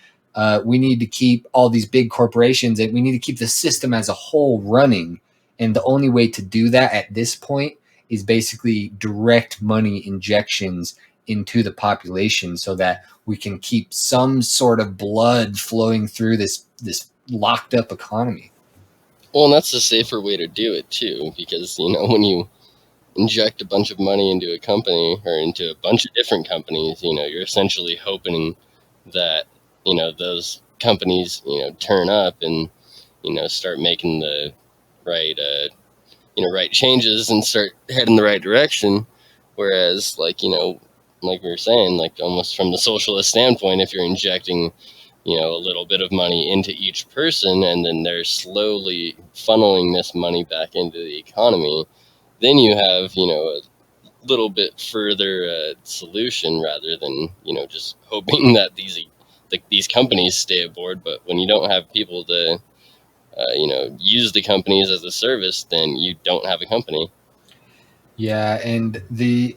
[SPEAKER 1] we need to keep all these big corporations and we need to keep the system as a whole running. And the only way to do that at this point is basically direct money injections into the population so that we can keep some sort of blood flowing through this locked up economy.
[SPEAKER 3] Well, and that's the safer way to do it too, because when you inject a bunch of money into a company or into a bunch of different companies, you're essentially hoping that those companies turn up and start making the right right changes and start heading the right direction. Whereas like we were saying, like almost from the socialist standpoint, if you're injecting a little bit of money into each person and then they're slowly funneling this money back into the economy, then you have a little bit further solution rather than just hoping that these companies stay aboard. But when you don't have people to use the companies as a service, then you don't have a company.
[SPEAKER 1] Yeah, and the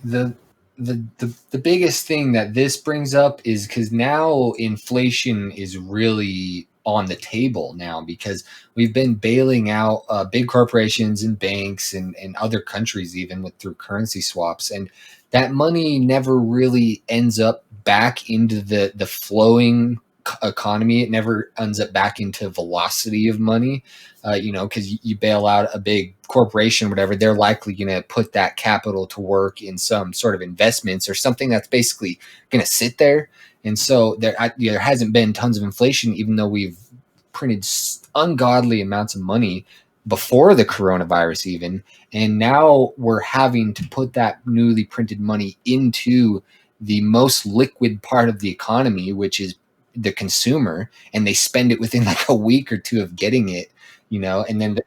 [SPEAKER 1] biggest thing that this brings up is because now inflation is really on the table now because we've been bailing out big corporations and banks and other countries even through currency swaps, and that money never really ends up back into the flowing economy. It never ends up back into velocity of money. Because you bail out a big corporation, or whatever, they're likely going to put that capital to work in some sort of investments or something that's basically going to sit there. And so there hasn't been tons of inflation, even though we've printed ungodly amounts of money before the coronavirus even. And now we're having to put that newly printed money into the most liquid part of the economy, which is the consumer, and they spend it within like a week or two of getting it. And then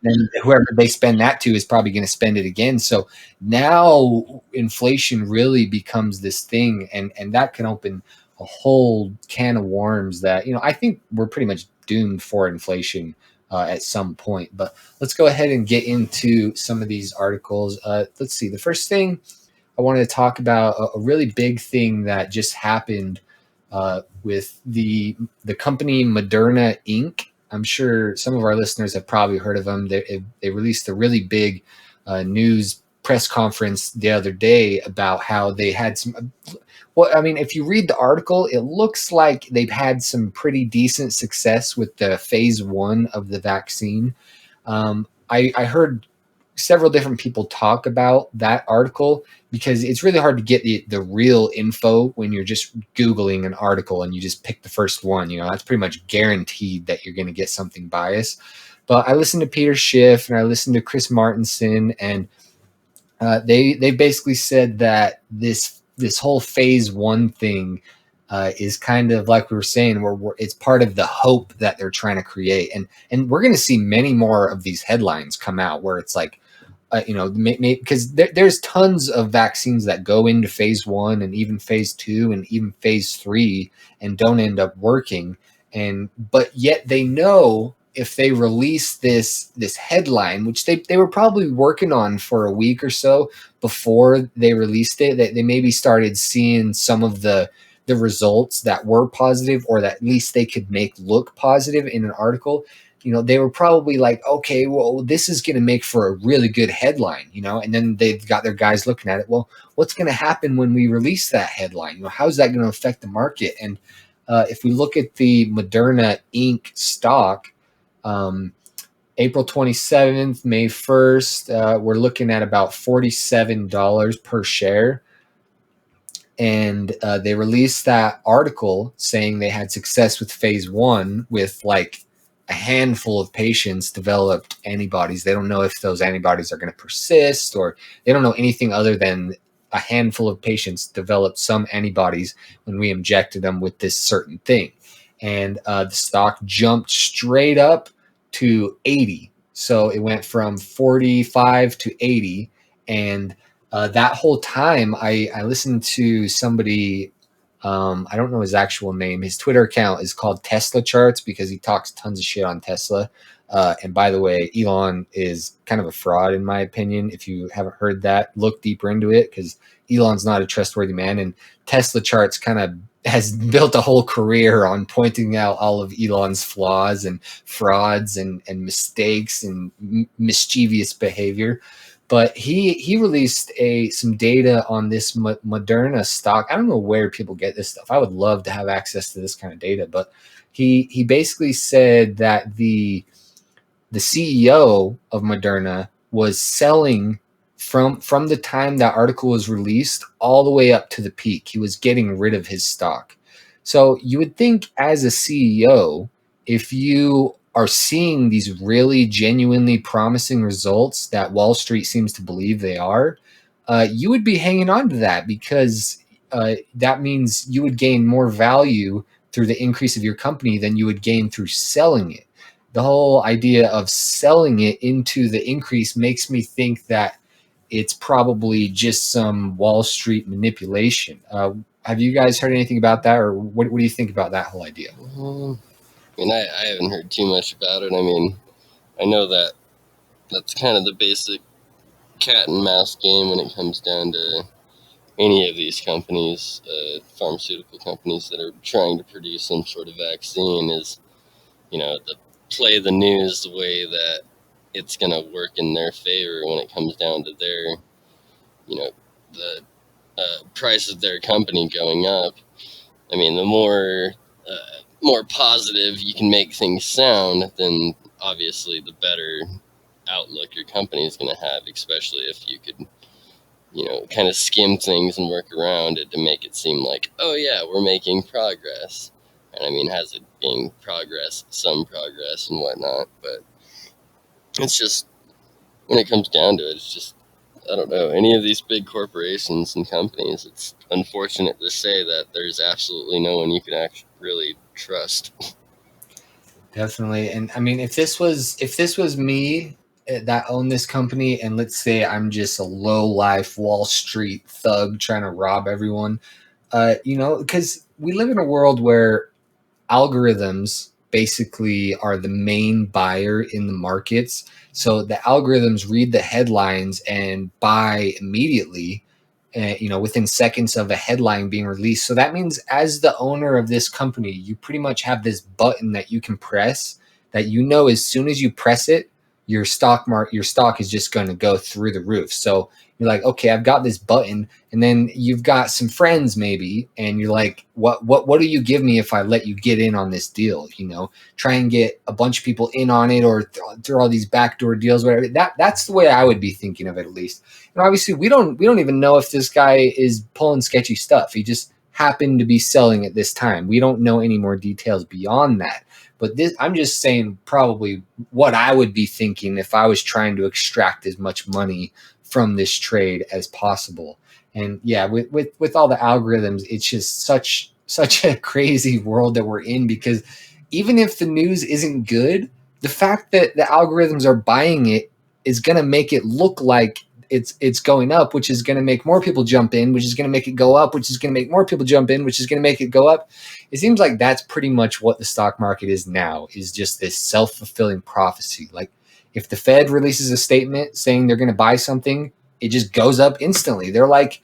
[SPEAKER 1] whoever they spend that to is probably going to spend it again. So now inflation really becomes this thing, and that can open a whole can of worms that, I think we're pretty much doomed for inflation at some point. But let's go ahead and get into some of these articles. Let's see. The first thing I wanted to talk about, a really big thing that just happened with the company Moderna Inc. I'm sure some of our listeners have probably heard of them. They released a really big news press conference the other day about how they had some. Well, I mean, if you read the article, it looks like they've had some pretty decent success with the phase 1 of the vaccine. I heard several different people talk about that article because it's really hard to get the real info when you're just Googling an article and you just pick the first one. That's pretty much guaranteed that you're going to get something biased. But I listened to Peter Schiff and I listened to Chris Martenson, and they basically said that this whole phase 1 thing is kind of like we were saying, where it's part of the hope that they're trying to create, and we're going to see many more of these headlines come out where it's like, because there's tons of vaccines that go into phase 1 and even phase 2 and even phase 3 and don't end up working. but yet they know if they release this headline, which they were probably working on for a week or so before they released it, that they maybe started seeing some of the results that were positive, or that at least they could make look positive in an article. They were probably like, okay, well, this is going to make for a really good headline, and then they've got their guys looking at it. Well, what's going to happen when we release that headline? How's that going to affect the market? And if we look at the Moderna Inc. stock, April 27th, May 1st, we're looking at about $47 per share. And they released that article saying they had success with phase 1 with like a handful of patients developed antibodies. They don't know if those antibodies are going to persist, or they don't know anything other than a handful of patients developed some antibodies when we injected them with this certain thing. And the stock jumped straight up to 80. So it went from 45 to 80. And that whole time, I listened to somebody, I don't know his actual name. His Twitter account is called Tesla Charts because he talks tons of shit on Tesla. And by the way, Elon is kind of a fraud, in my opinion. If you haven't heard that, look deeper into it, because Elon's not a trustworthy man. And Tesla Charts kind of has built a whole career on pointing out all of Elon's flaws and frauds and mistakes and mischievous behavior. But he released some data on this Moderna stock. I don't know where people get this stuff. I would love to have access to this kind of data. But he basically said that the CEO of Moderna was selling from the time that article was released all the way up to the peak. He was getting rid of his stock. So you would think, as a CEO, if you are seeing these really genuinely promising results that Wall Street seems to believe they are, you would be hanging on to that, because that means you would gain more value through the increase of your company than you would gain through selling it. The whole idea of selling it into the increase makes me think that it's probably just some Wall Street manipulation. Have you guys heard anything about that, or what do you think about that whole idea?
[SPEAKER 3] I haven't heard too much about it. I mean, I know that that's kind of the basic cat and mouse game when it comes down to any of these companies, pharmaceutical companies that are trying to produce some sort of vaccine, is, the play the news the way that it's going to work in their favor when it comes down to their, the price of their company going up. I mean, the more positive you can make things sound, then obviously the better outlook your company is going to have, especially if you could, kind of skim things and work around it to make it seem like, oh yeah, we're making progress. And I mean, has it being progress, some progress and whatnot, but it's just, when it comes down to it, it's just, I don't know, any of these big corporations and companies, it's unfortunate to say that there's absolutely no one you can actually really trust.
[SPEAKER 1] Definitely. And I mean, if this was me that owned this company, and let's say I'm just a low life Wall Street thug trying to rob everyone, because we live in a world where algorithms basically are the main buyer in the markets. So the algorithms read the headlines and buy immediately, within seconds of a headline being released. So that means, as the owner of this company, you pretty much have this button that you can press that, as soon as you press it, your stock is just going to go through the roof. So you're like, okay, I've got this button, and then you've got some friends maybe, and you're like, what do you give me if I let you get in on this deal? Try and get a bunch of people in on it, or through all these backdoor deals, whatever. That's the way I would be thinking of it, at least. And obviously, we don't even know if this guy is pulling sketchy stuff. He just happened to be selling at this time. We don't know any more details beyond that. But I'm just saying probably what I would be thinking if I was trying to extract as much money from this trade as possible. And yeah, with all the algorithms, it's just such a crazy world that we're in, because even if the news isn't good, the fact that the algorithms are buying it is going to make it look like it's going up, which is going to make more people jump in, which is going to make it go up, which is going to make more people jump in, which is going to make it go up. It seems like that's pretty much what the stock market is now, is just this self-fulfilling prophecy. Like if the Fed releases a statement saying they're going to buy something, it just goes up instantly. They're like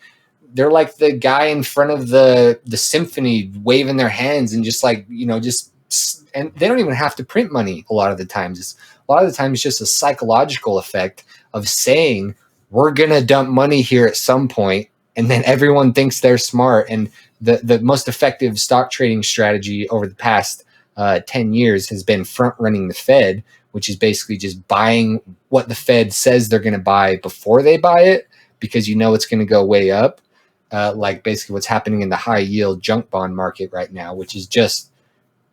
[SPEAKER 1] the guy in front of the symphony waving their hands and just like, and they don't even have to print money a lot of the times. A lot of the times it's just a psychological effect of saying we're going to dump money here at some point, and then everyone thinks they're smart. And the most effective stock trading strategy over the past 10 years has been front running the Fed, which is basically just buying what the Fed says they're going to buy before they buy it, because it's going to go way up. Like basically what's happening in the high yield junk bond market right now, which is just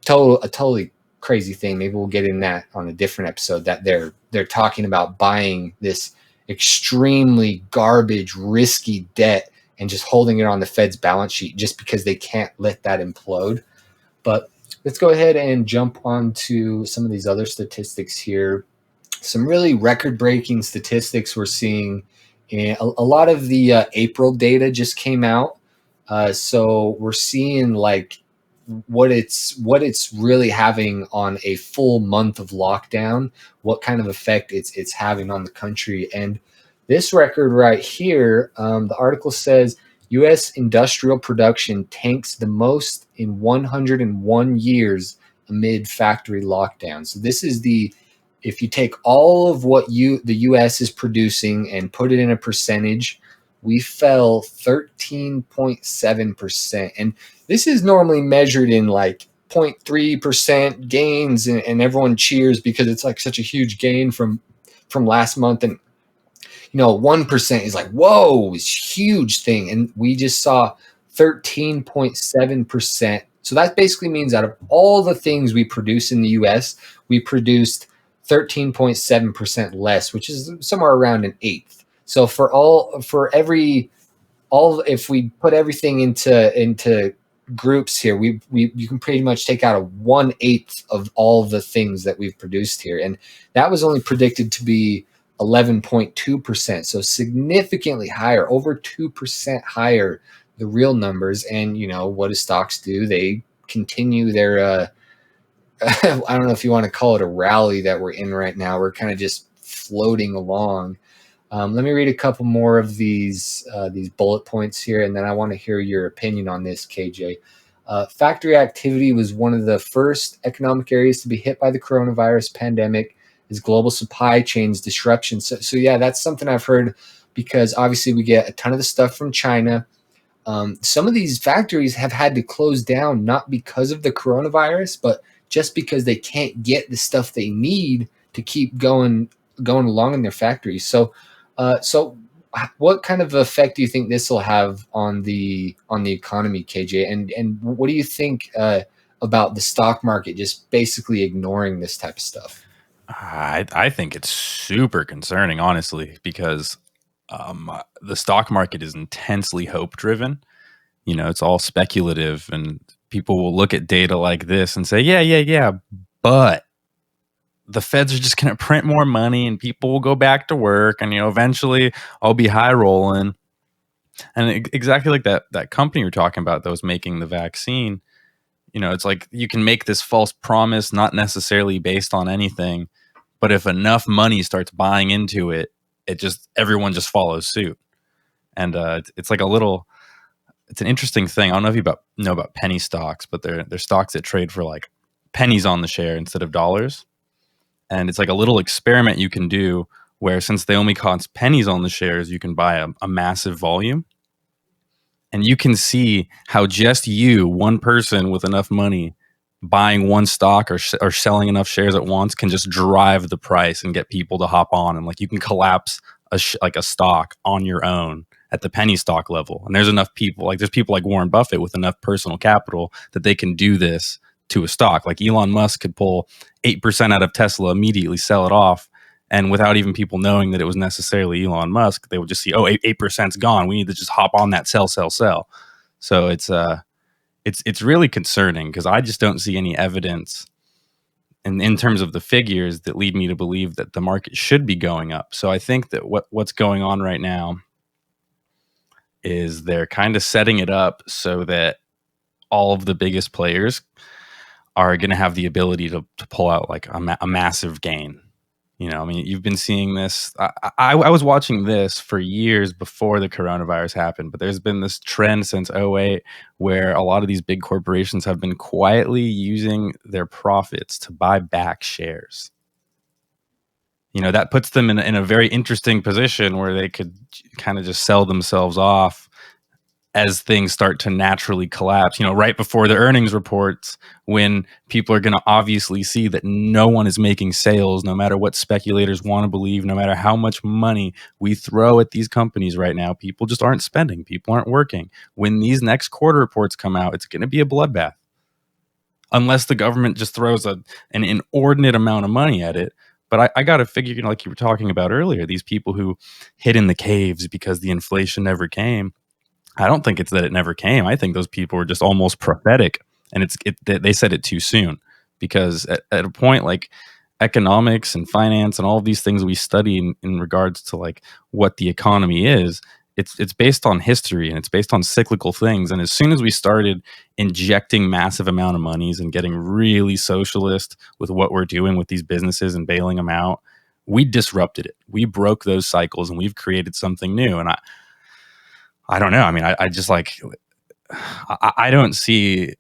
[SPEAKER 1] a totally crazy thing. Maybe we'll get in that on a different episode, that they're talking about buying this extremely garbage, risky debt and just holding it on the Fed's balance sheet just because they can't let that implode. But let's go ahead and jump on to some of these other statistics here. Some really record-breaking statistics we're seeing. And a lot of the April data just came out. So we're seeing like what it's really having on a full month of lockdown, what kind of effect it's having on the country. And this record right here, the article says U.S. industrial production tanks the most in 101 years amid factory lockdown. So this is if you take all of what the U.S. is producing and put it in a percentage, we fell 13.7%. And this is normally measured in like 0.3% gains, and everyone cheers because it's like such a huge gain from last month. And 1% is like, whoa, it's a huge thing. And we just saw 13.7%. So that basically means out of all the things we produce in the US, we produced 13.7% less, which is somewhere around an eighth. So if we put everything into groups here, you can pretty much take out a 1/8 of all the things that we've produced here. And that was only predicted to be 11.2%. So significantly higher, over 2% higher, the real numbers. And what do stocks do? They continue their I don't know if you want to call it a rally that we're in right now. We're kind of just floating along. Let me read a couple more of these bullet points here, and then I want to hear your opinion on this, KJ. Factory activity was one of the first economic areas to be hit by the coronavirus pandemic as global supply chains disruption. So yeah, that's something I've heard, because obviously we get a ton of the stuff from China. Some of these factories have had to close down, not because of the coronavirus, but just because they can't get the stuff they need to keep going along in their factories. So what kind of effect do you think this will have on the economy, KJ? And what do you think about the stock market just basically ignoring this type of stuff?
[SPEAKER 2] I think it's super concerning, honestly, because the stock market is intensely hope driven. It's all speculative, and people will look at data like this and say, yeah, but the feds are just going to print more money and people will go back to work, and eventually I'll be high rolling. And exactly like that company you're talking about that was making the vaccine, it's like you can make this false promise, not necessarily based on anything, but if enough money starts buying into it, everyone just follows suit. And it's like it's an interesting thing. I don't know if you know about penny stocks, but they're stocks that trade for like pennies on the share instead of dollars. And it's like a little experiment you can do where, since they only cost pennies on the shares, you can buy a massive volume. And you can see how just one person with enough money, buying one stock or selling enough shares at once can just drive the price and get people to hop on. And like you can collapse a stock on your own at the penny stock level. And there's enough people, there's people like Warren Buffett with enough personal capital that they can do this to a stock. Like Elon Musk could pull 8% out of Tesla, immediately sell it off. And without even people knowing that it was necessarily Elon Musk, they would just see, 8%'s gone. We need to just hop on that sell. So it's really concerning, because I just don't see any evidence and in terms of the figures that lead me to believe that the market should be going up. So I think that what's going on right now is they're kind of setting it up so that all of the biggest players are going to have the ability to pull out like a massive gain. You know, I mean, you've been seeing this. I was watching this for years before the coronavirus happened, but there's been this trend since '08 where a lot of these big corporations have been quietly using their profits to buy back shares. You know, that puts them in a very interesting position where they could kind of just sell themselves off as things start to naturally collapse, you know, right before the earnings reports, when people are going to obviously see that no one is making sales, no matter what speculators want to believe, no matter how much money we throw at these companies right now, people just aren't spending, people aren't working. When these next quarter reports come out, it's going to be a bloodbath. Unless the government just throws an inordinate amount of money at it. But I got to figure, you know, like you were talking about earlier, these people who hid in the caves because the inflation never came. I don't think it's that it never came. I think those people were just almost prophetic, and they said it too soon, because at a point, like economics and finance and all of these things we study in regards to like what the economy is, it's based on history and it's based on cyclical things. And as soon as we started injecting massive amount of monies and getting really socialist with what we're doing with these businesses and bailing them out, we disrupted it. We broke those cycles and we've created something new. And I don't know. I mean, I just like, I don't see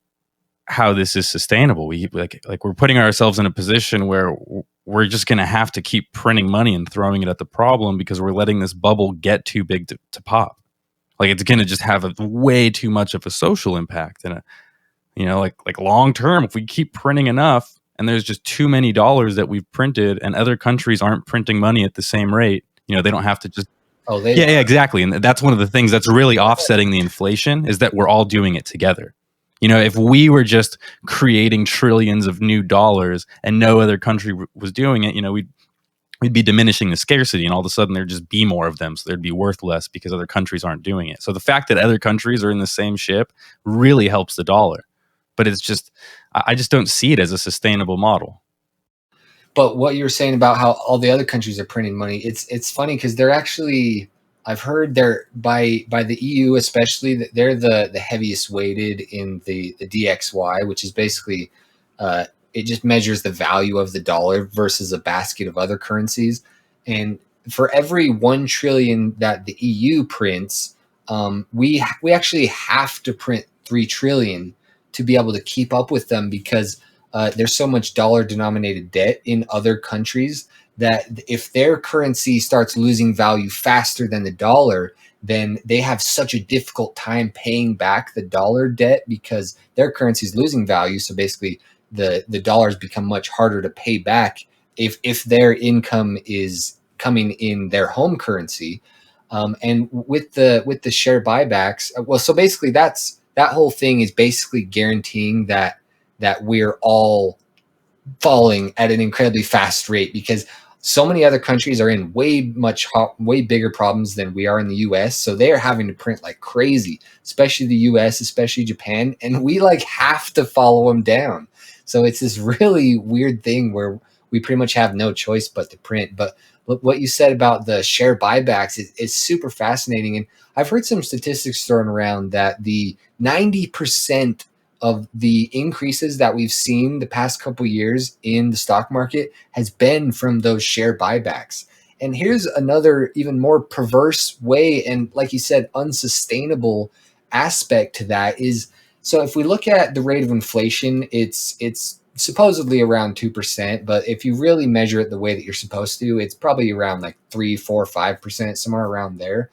[SPEAKER 2] how this is sustainable. We like we're putting ourselves in a position where we're just going to have to keep printing money and throwing it at the problem because we're letting this bubble get too big to pop. Like it's going to just have a way too much of a social impact. And, like long term, if we keep printing enough and there's just too many dollars that we've printed and other countries aren't printing money at the same rate, you know, they don't have to just.
[SPEAKER 1] Oh, they
[SPEAKER 2] yeah, exactly. And that's one of the things that's really offsetting the inflation is that we're all doing it together. You know, if we were just creating trillions of new dollars and no other country was doing it, you know, we'd be diminishing the scarcity, and all of a sudden there'd just be more of them. So there'd be worth less because other countries aren't doing it. So the fact that other countries are in the same ship really helps the dollar. But it's just, I just don't see it as a sustainable model.
[SPEAKER 1] But what you're saying about how all the other countries are printing money, it's funny because they're actually, I've heard they're by the EU especially, they're the heaviest weighted in the DXY, which is basically it just measures the value of the dollar versus a basket of other currencies. And for every 1 trillion that the EU prints, we actually have to print 3 trillion to be able to keep up with them, because there's so much dollar denominated debt in other countries that if their currency starts losing value faster than the dollar, then they have such a difficult time paying back the dollar debt because their currency is losing value. So basically the dollars become much harder to pay back if their income is coming in their home currency. And with the share buybacks, well, so basically that whole thing is basically guaranteeing that we're all falling at an incredibly fast rate, because so many other countries are in way bigger problems than we are in the US. So they're having to print like crazy, especially the US, especially Japan. And we like have to follow them down. So it's this really weird thing where we pretty much have no choice but to print. But what you said about the share buybacks is super fascinating. And I've heard some statistics thrown around that the 90% of the increases that we've seen the past couple years in the stock market has been from those share buybacks. And here's another even more perverse way, and like you said, unsustainable aspect to that is, so if we look at the rate of inflation, it's supposedly around 2%, but if you really measure it the way that you're supposed to, it's probably around like 3, 4, 5%, somewhere around there.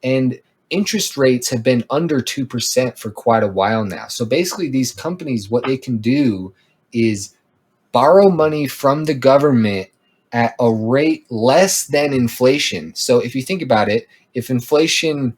[SPEAKER 1] And interest rates have been under 2% for quite a while now. So basically these companies, what they can do is borrow money from the government at a rate less than inflation. So if you think about it, if inflation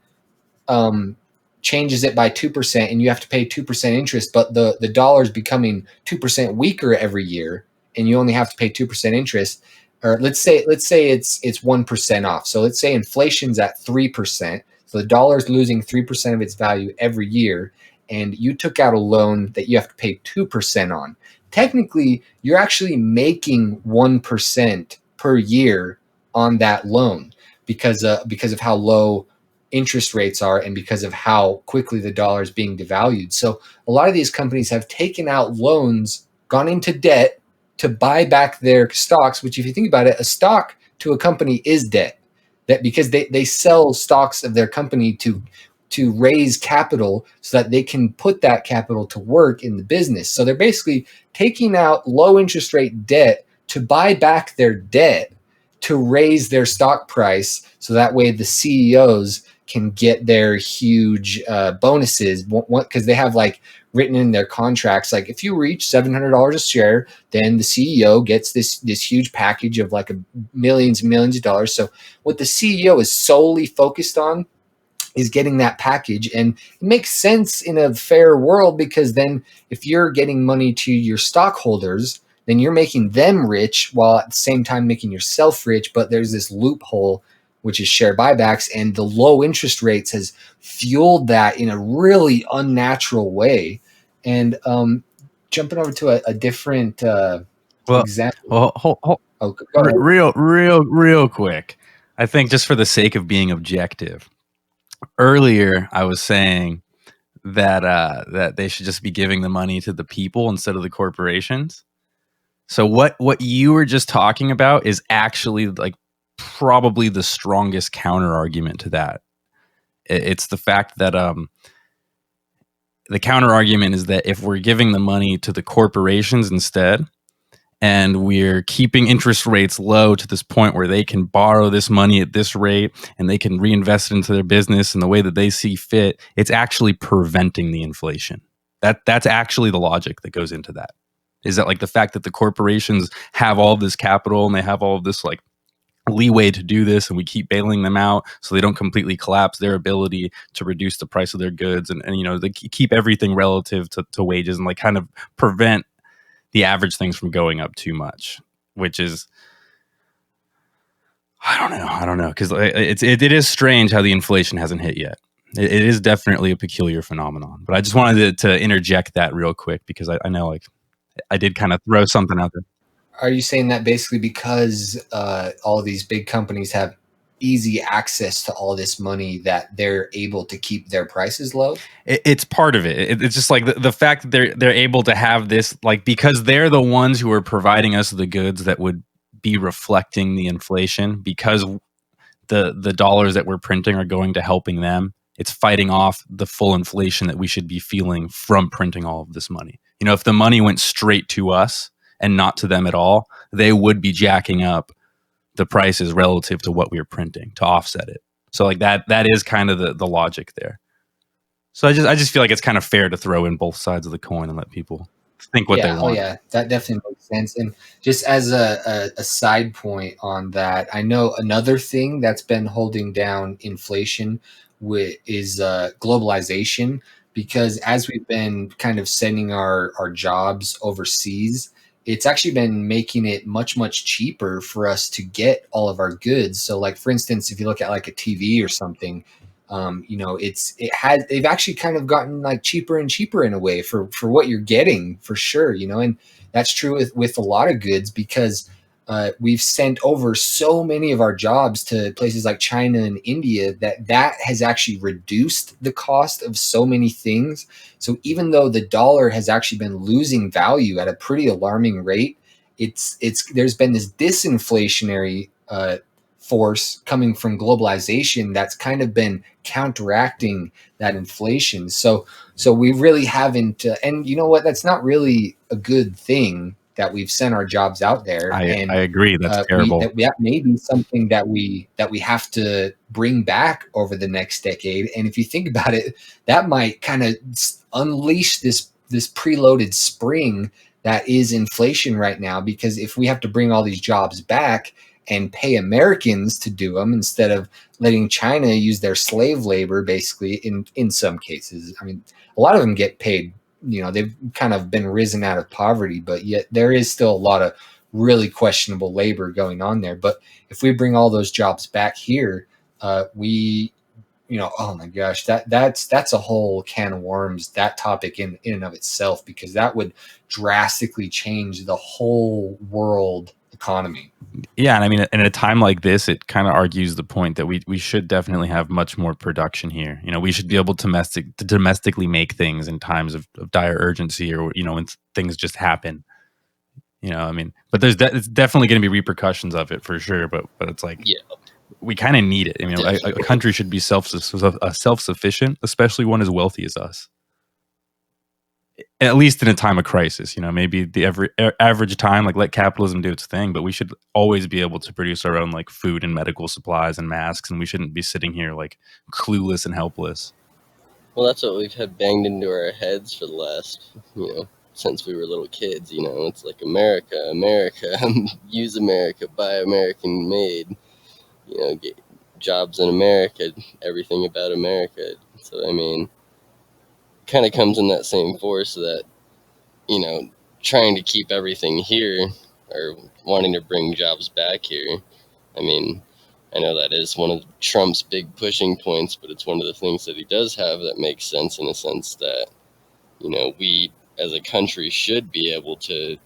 [SPEAKER 1] changes it by 2% and you have to pay 2% interest, but the dollar is becoming 2% weaker every year and you only have to pay 2% interest, or let's say it's 1% off. So let's say inflation's at 3%. So the dollar is losing 3% of its value every year, and you took out a loan that you have to pay 2% on. technically you're actually making 1% per year on that loan because of how low interest rates are and because of how quickly the dollar is being devalued. So a lot of these companies have taken out loans, gone into debt to buy back their stocks, which if you think about it, a stock to a company is debt. That because they sell stocks of their company to raise capital so that they can put that capital to work in the business. So they're basically taking out low interest rate debt to buy back their debt to raise their stock price so that way the CEOs can get their huge bonuses because they have like written in their contracts, like if you reach $700 a share, then the CEO gets this huge package of like millions and millions of dollars. So what the CEO is solely focused on is getting that package. And it makes sense in a fair world because then if you're getting money to your stockholders, then you're making them rich while at the same time making yourself rich. But there's this loophole, which is share buybacks, and the low interest rates has fueled that in a really unnatural way. And jumping over to a different example.
[SPEAKER 2] Well,
[SPEAKER 1] go ahead.
[SPEAKER 2] real quick. I think just for the sake of being objective, earlier I was saying that they should just be giving the money to the people instead of the corporations. So what you were just talking about is actually like probably the strongest counter argument to that. It's the fact that the counter argument is that if we're giving the money to the corporations instead, and we're keeping interest rates low to this point where they can borrow this money at this rate and they can reinvest it into their business in the way that they see fit, it's actually preventing the inflation. That's actually the logic that goes into that. Is that like the fact that the corporations have all this capital and they have all of this like leeway to do this, and we keep bailing them out so they don't completely collapse their ability to reduce the price of their goods, and you know, they keep everything relative to wages and like kind of prevent the average things from going up too much, which is, I don't know, because it is strange how the inflation hasn't hit yet. It is definitely a peculiar phenomenon, but I just wanted to interject that real quick because I know like I did kind of throw something out there.
[SPEAKER 1] Are you saying that basically because all of these big companies have easy access to all this money that they're able to keep their prices low?
[SPEAKER 2] It's part of it. It's just like the fact that they're able to have this, like, because they're the ones who are providing us the goods that would be reflecting the inflation, because the dollars that we're printing are going to helping them. It's fighting off the full inflation that we should be feeling from printing all of this money. You know, if the money went straight to us and not to them at all, they would be jacking up the prices relative to what we were printing to offset it. So like that is kind of the logic there. So I just feel like it's kind of fair to throw in both sides of the coin and let people think what they want.
[SPEAKER 1] Oh yeah, that definitely makes sense. And just as a side point on that, I know another thing that's been holding down inflation is globalization, because as we've been kind of sending our jobs overseas, it's actually been making it much, much cheaper for us to get all of our goods. So like, for instance, if you look at like a TV or something, you know, they've actually kind of gotten like cheaper and cheaper in a way for what you're getting, for sure, you know. And that's true with a lot of goods, because we've sent over so many of our jobs to places like China and India that has actually reduced the cost of so many things. So even though the dollar has actually been losing value at a pretty alarming rate, there's been this disinflationary force coming from globalization that's kind of been counteracting that inflation. So we really haven't, and you know what? That's not really a good thing that we've sent our jobs out there.
[SPEAKER 2] I agree. That's terrible.
[SPEAKER 1] That may be something that we have to bring back over the next decade. And if you think about it, that might kind of unleash this preloaded spring that is inflation right now. Because if we have to bring all these jobs back and pay Americans to do them instead of letting China use their slave labor, basically, in some cases. I mean, a lot of them get paid. You know, they've kind of been risen out of poverty, but yet there is still a lot of really questionable labor going on there. But if we bring all those jobs back here, we oh my gosh, that's a whole can of worms, that topic in and of itself, because that would drastically change the whole world economy.
[SPEAKER 2] Yeah, and I mean, in a time like this, it kind of argues the point that we should definitely have much more production here. We should be able to domestically make things in times of dire urgency, or when things just happen. I mean, but it's definitely going to be repercussions of it for sure. But it's like,
[SPEAKER 3] Yeah,
[SPEAKER 2] we kind of need it. I mean, a country should be self-sufficient, especially one as wealthy as us. At least in a time of crisis, maybe the average time, like, let capitalism do its thing, but we should always be able to produce our own, like, food and medical supplies and masks, and we shouldn't be sitting here like clueless and helpless.
[SPEAKER 3] well, that's what we've had banged into our heads for the last, since we were little kids. It's like America, use America, buy American made, get jobs in America, everything about America. So I mean, kind of comes in that same force that, trying to keep everything here, or wanting to bring jobs back here. I mean, I know that is one of Trump's big pushing points, but it's one of the things that he does have that makes sense, in a sense that, we as a country should be able to,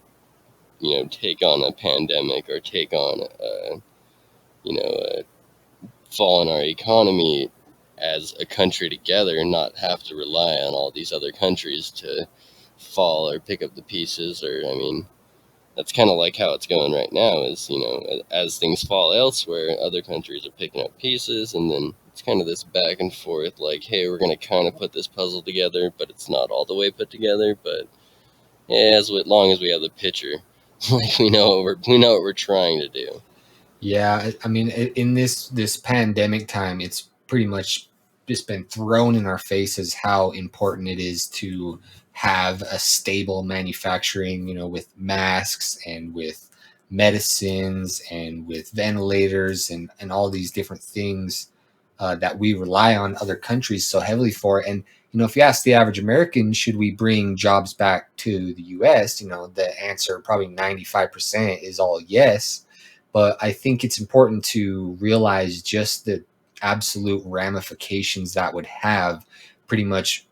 [SPEAKER 3] take on a pandemic, or take on a fall in our economy as a country together, and not have to rely on all these other countries to fall or pick up the pieces. Or, I mean, that's kind of like how it's going right now, is, as things fall elsewhere, other countries are picking up pieces, and then it's kind of this back and forth, like, hey, we're going to kind of put this puzzle together, but it's not all the way put together. But yeah, as long as we have the picture, like, we know what we're trying to do.
[SPEAKER 1] Yeah, I mean, in this pandemic time, it's pretty much just been thrown in our faces how important it is to have a stable manufacturing, with masks and with medicines and with ventilators and all these different things that we rely on other countries so heavily for. And if you ask the average American, should we bring jobs back to the U.S., the answer, probably 95%, is all yes. But I think it's important to realize just the absolute ramifications that would have, pretty much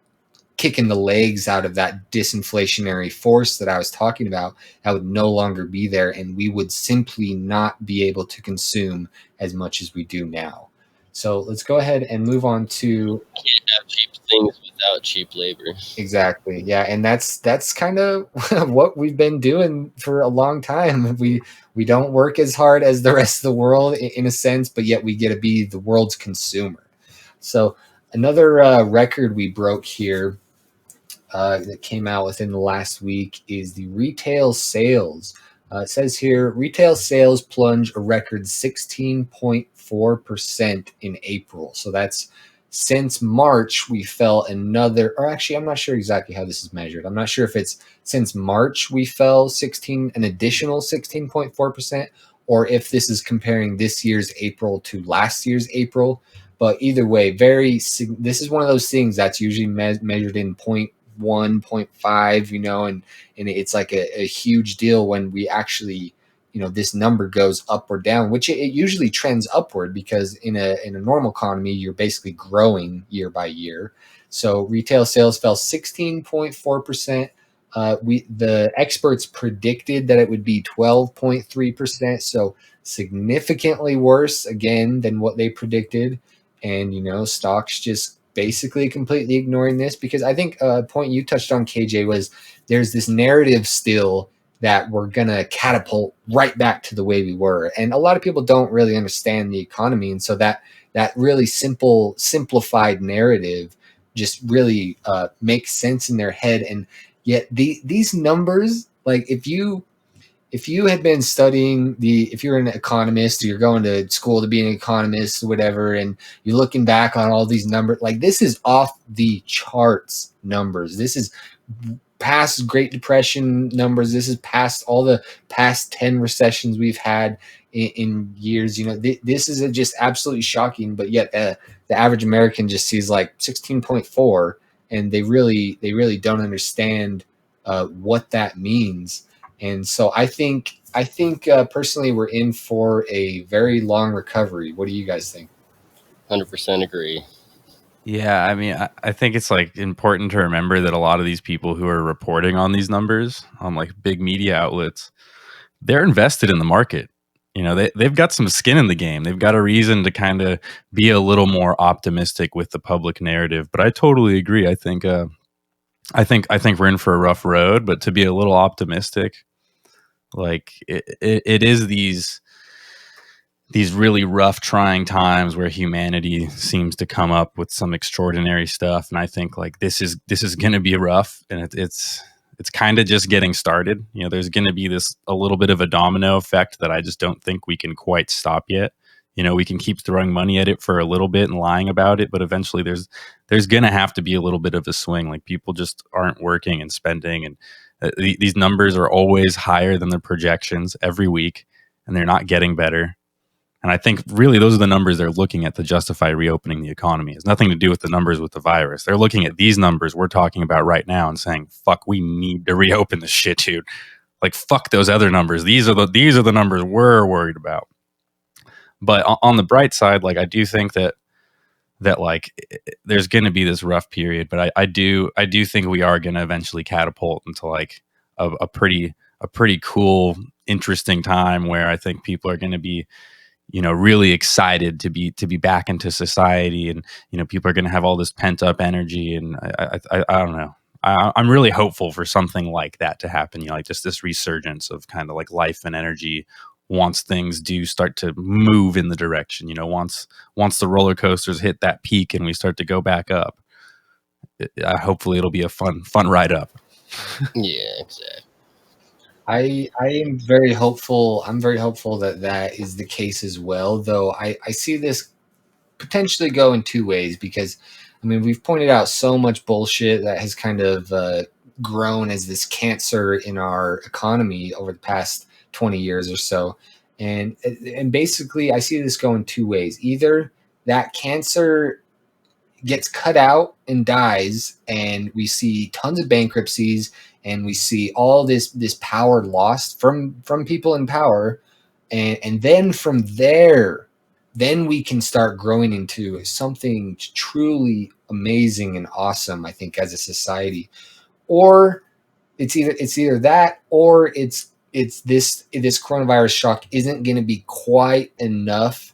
[SPEAKER 1] kicking the legs out of that disinflationary force that I was talking about. That would no longer be there, and we would simply not be able to consume as much as we do now. So let's go ahead and move on to
[SPEAKER 3] Can't have cheap things without cheap labor.
[SPEAKER 1] exactly. Yeah, and that's kind of what we've been doing for a long time. We don't work as hard as the rest of the world in a sense, but yet we get to be the world's consumer. So another record we broke here that came out within the last week is the retail sales. It says here retail sales plunge a record 16.4% in April. So that's since March, we fell another, or actually, I'm not sure exactly how this is measured. I'm not sure if it's since March we fell an additional 16.4%, or if this is comparing this year's April to last year's April. But either way, this is one of those things that's usually measured in 0.1, 0.5, and it's like a huge deal when we actually, this number goes up or down, which it usually trends upward, because in a normal economy, you're basically growing year by year. So retail sales fell 16.4%. The experts predicted that it would be 12.3%, so significantly worse again than what they predicted. And stocks just basically completely ignoring this, because I think a point you touched on, KJ, was there's this narrative still that we're going to catapult right back to the way we were. And a lot of people don't really understand the economy. And so that really simplified narrative just really makes sense in their head. And yet these numbers, like if you had been studying if you're an economist, or you're going to school to be an economist or whatever, and you're looking back on all these numbers, like this is off the charts numbers. This is past Great Depression numbers. This is past all the past 10 recessions we've had in years. This is just absolutely shocking. But yet the average American just sees like 16.4, and they really don't understand what that means. And so I think personally we're in for a very long recovery. What do you guys think?
[SPEAKER 3] 100% agree.
[SPEAKER 2] Yeah, I mean, I think it's like important to remember that a lot of these people who are reporting on these numbers on like big media outlets, they're invested in the market. You know, they've got some skin in the game. They've got a reason to kind of be a little more optimistic with the public narrative. But I totally agree. I think we're in for a rough road. But to be a little optimistic, like it is these really rough, trying times where humanity seems to come up with some extraordinary stuff. And I think like this is going to be rough, and it's kind of just getting started. You know, there's going to be this a little bit of a domino effect that I just don't think we can quite stop yet. You know, we can keep throwing money at it for a little bit and lying about it, but eventually there's going to have to be a little bit of a swing. Like people just aren't working and spending, and these numbers are always higher than the projections every week, and they're not getting better. And I think really those are the numbers they're looking at to justify reopening the economy. It has nothing to do with the numbers with the virus. They're looking at these numbers we're talking about right now and saying, fuck, we need to reopen this shit, dude. Like, fuck those other numbers. These are the numbers we're worried about. But on the bright side, like I do think that like there's going to be this rough period, but I do think we are going to eventually catapult into like a pretty cool, interesting time where I think people are going to be, you know, really excited to be back into society, and you know, people are going to have all this pent up energy, and I don't know. I'm really hopeful for something like that to happen. You know, like just this resurgence of kind of like life and energy once things do start to move in the direction. You know, once the roller coasters hit that peak and we start to go back up. Hopefully, it'll be a fun ride up.
[SPEAKER 3] Yeah, exactly.
[SPEAKER 1] I am very hopeful. I'm very hopeful that that is the case as well, though I see this potentially go in two ways because, I mean, we've pointed out so much bullshit that has kind of grown as this cancer in our economy over the past 20 years or so. And basically, I see this going two ways. Either that cancer gets cut out and dies, and we see tons of bankruptcies, and we see all this power lost from people in power, and then from there, then we can start growing into something truly amazing and awesome, I think, as a society. Or it's either that, or it's this coronavirus shock isn't going to be quite enough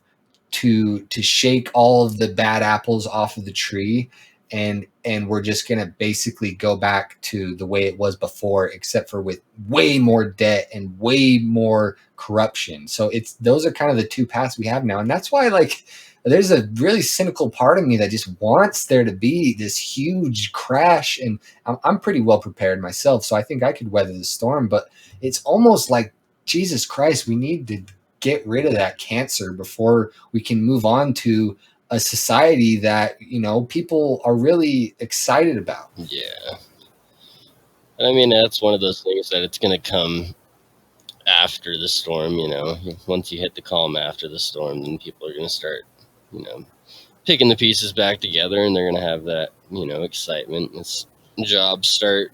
[SPEAKER 1] to shake all of the bad apples off of the tree, and we're just going to basically go back to the way it was before, except for with way more debt and way more corruption. So it's those are kind of the two paths we have now, and that's why, like, there's a really cynical part of me that just wants there to be this huge crash, and I'm pretty well prepared myself, so I think I could weather the storm. But it's almost like, Jesus Christ, we need to get rid of that cancer before we can move on to a society that, you know, people are really excited about.
[SPEAKER 3] Yeah. And I mean, that's one of those things that it's going to come after the storm, you know. Once you hit the calm after the storm, then people are going to start, you know, picking the pieces back together, and they're going to have that, you know, excitement. As jobs start,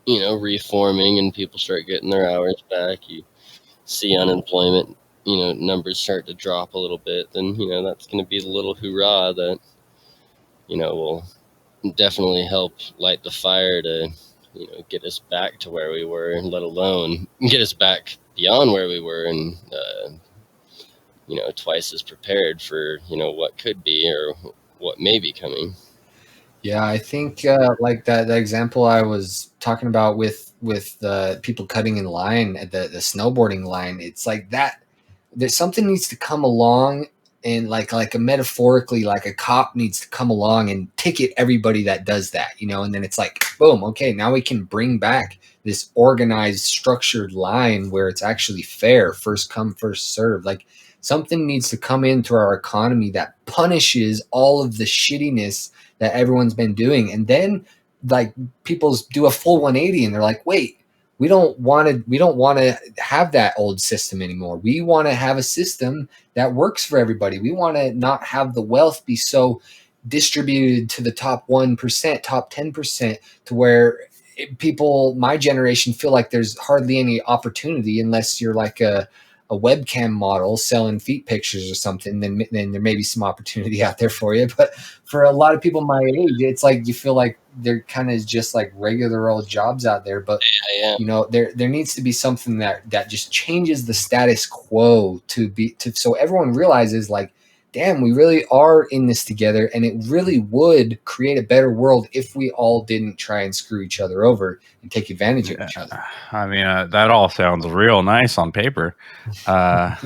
[SPEAKER 3] you know, reforming and people start getting their hours back, you see unemployment, you know, numbers start to drop a little bit, then, you know, that's going to be the little hoorah that, you know, will definitely help light the fire to, you know, get us back to where we were, let alone get us back beyond where we were, and, you know, twice as prepared for, you know, what could be or what may be coming.
[SPEAKER 1] Yeah, I think like that example I was talking about with the people cutting in line at the snowboarding line. It's like that. There's something needs to come along, and like a metaphorically, like a cop needs to come along and ticket everybody that does that, you know. And then it's like, boom, okay, now we can bring back this organized, structured line where it's actually fair, first come, first serve. Like something needs to come into our economy that punishes all of the shittiness that everyone's been doing, and then like people do a full 180 and they're like, wait, we don't want to have that old system anymore. We want to have a system that works for everybody. We want to not have the wealth be so distributed to the top 1%, top 10%, to where people my generation feel like there's hardly any opportunity unless you're like a a webcam model selling feet pictures or something, then there may be some opportunity out there for you. But for a lot of people my age, it's like you feel like they're kind of just like regular old jobs out there. But you know, there needs to be something that just changes the status quo so everyone realizes like, damn, we really are in this together, and it really would create a better world if we all didn't try and screw each other over and take advantage of each other.
[SPEAKER 2] I mean, that all sounds real nice on paper. But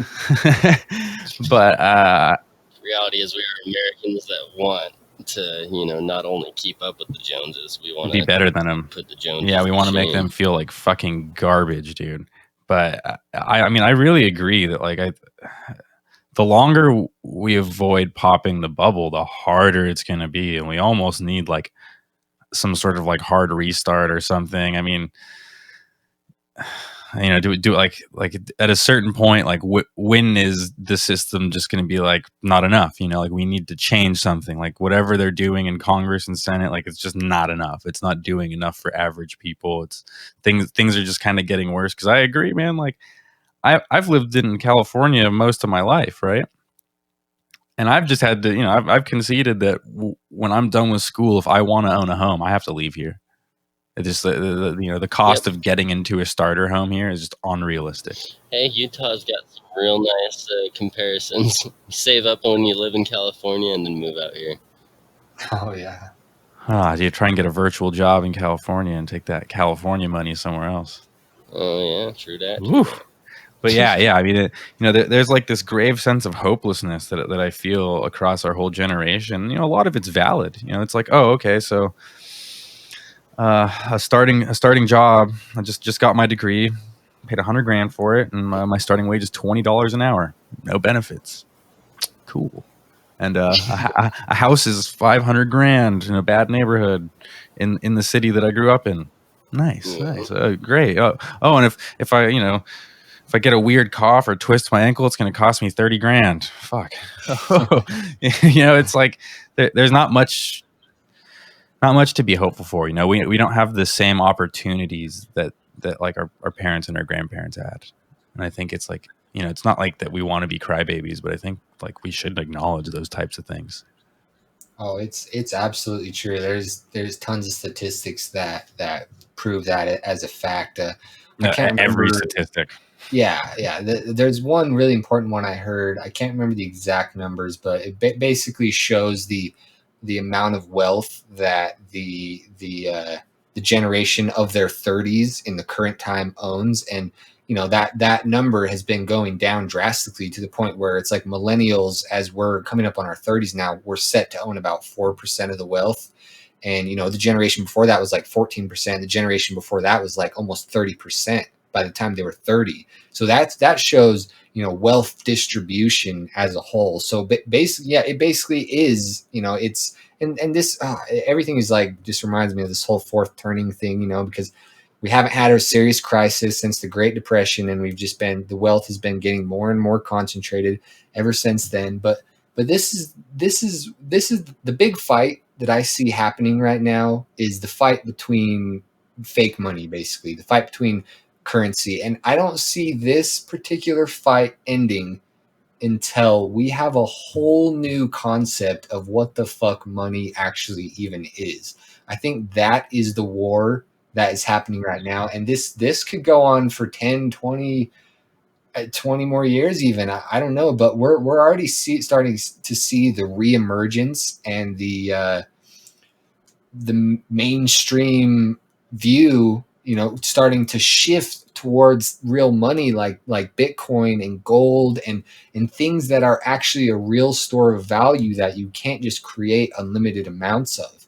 [SPEAKER 3] reality is we are Americans that want to, you know, not only keep up with the Joneses, we want to
[SPEAKER 2] be better than them.
[SPEAKER 3] Put the Joneses.
[SPEAKER 2] Yeah, we want to make them feel like fucking garbage, dude. But I mean, I really agree that like the longer we avoid popping the bubble, the harder it's going to be, and we almost need like some sort of like hard restart or something. I mean, you know, do like at a certain point, like when is the system just going to be like not enough? You know, like we need to change something. Like whatever they're doing in Congress and Senate, like it's just not enough. It's not doing enough for average people. It's things are just kind of getting worse. Because I agree, man. Like I've lived in California most of my life, right? And I've just had to, you know, I've conceded that when I'm done with school, if I want to own a home, I have to leave here. It just you know, the cost of getting into a starter home here is just unrealistic.
[SPEAKER 3] Hey, Utah's got some real nice comparisons. Save up when you live in California and then move out here.
[SPEAKER 1] Oh yeah.
[SPEAKER 2] You try and get a virtual job in California and take that California money somewhere else.
[SPEAKER 3] Oh yeah, true that.
[SPEAKER 2] But yeah. I mean, you know, there's like this grave sense of hopelessness that I feel across our whole generation. You know, a lot of it's valid. You know, it's like, oh, okay, so a starting job. I just got my degree, paid $100,000 for it, and my starting wage is $20 an hour, no benefits. Cool. And a house is $500,000 in a bad neighborhood in the city that I grew up in. Nice. Great. And if I, you know, if I get a weird cough or twist my ankle, it's going to cost me $30,000. Fuck. You know, it's like there's not much to be hopeful for. You know, we don't have the same opportunities that like our parents and our grandparents had. And I think it's like, you know, it's not like that we want to be crybabies, but I think like we should acknowledge those types of things.
[SPEAKER 1] Oh, it's absolutely true. There's tons of statistics that prove that as a fact. I can't remember
[SPEAKER 2] every statistic.
[SPEAKER 1] Yeah. There's one really important one I heard. I can't remember the exact numbers, but it basically shows the amount of wealth that the generation of their 30s in the current time owns. And you know, that number has been going down drastically to the point where it's like millennials, as we're coming up on our 30s now, we're set to own about 4% of the wealth. And, you know, the generation before that was like 14%. The generation before that was like almost 30% by the time they were 30. So that shows, you know, wealth distribution as a whole. So basically, yeah, it basically is, you know, it's, and this, everything is like, just reminds me of this whole fourth turning thing, you know, because we haven't had a serious crisis since the Great Depression, and the wealth has been getting more and more concentrated ever since then. But this is the big fight that I see happening right now, is the fight between fake money, basically the fight between currency. And I don't see this particular fight ending until we have a whole new concept of what the fuck money actually even is. I think that is the war that is happening right now. And this could go on for 10, 20 more years even. I don't know, but we're already starting to see the reemergence and the mainstream view, you know, starting to shift towards real money, like Bitcoin and gold and things that are actually a real store of value that you can't just create unlimited amounts of.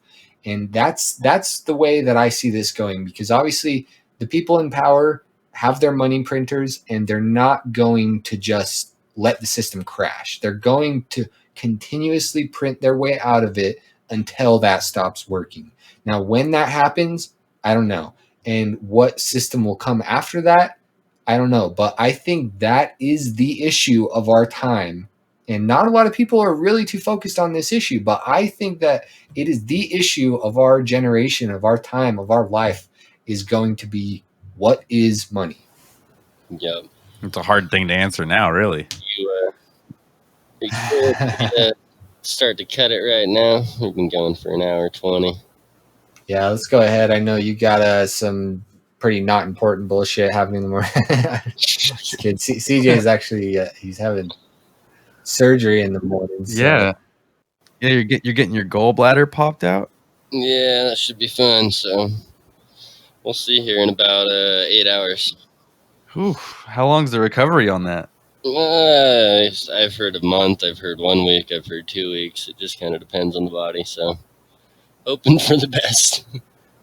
[SPEAKER 1] And that's the way that I see this going, because obviously the people in power have their money printers, and they're not going to just let the system crash. They're going to continuously print their way out of it until that stops working. Now, when that happens, I don't know. And what system will come after that, I don't know. But I think that is the issue of our time. And not a lot of people are really too focused on this issue, but I think that it is the issue of our generation, of our time, of our life, is going to be, what is money?
[SPEAKER 3] Yep.
[SPEAKER 2] It's a hard thing to answer now, really.
[SPEAKER 3] You start to cut it right now. We've been going for an hour 20.
[SPEAKER 1] Yeah, let's go ahead. I know you got some pretty not important bullshit happening in the morning. This kid, CJ is actually he's having surgery in the morning. So.
[SPEAKER 2] Yeah, you're getting your gallbladder popped out.
[SPEAKER 3] Yeah, that should be fun. So we'll see here in about 8 hours.
[SPEAKER 2] Whew, how long's the recovery on that?
[SPEAKER 3] I've heard a month. I've heard 1 week. I've heard 2 weeks. It just kind of depends on the body. So hoping for the best.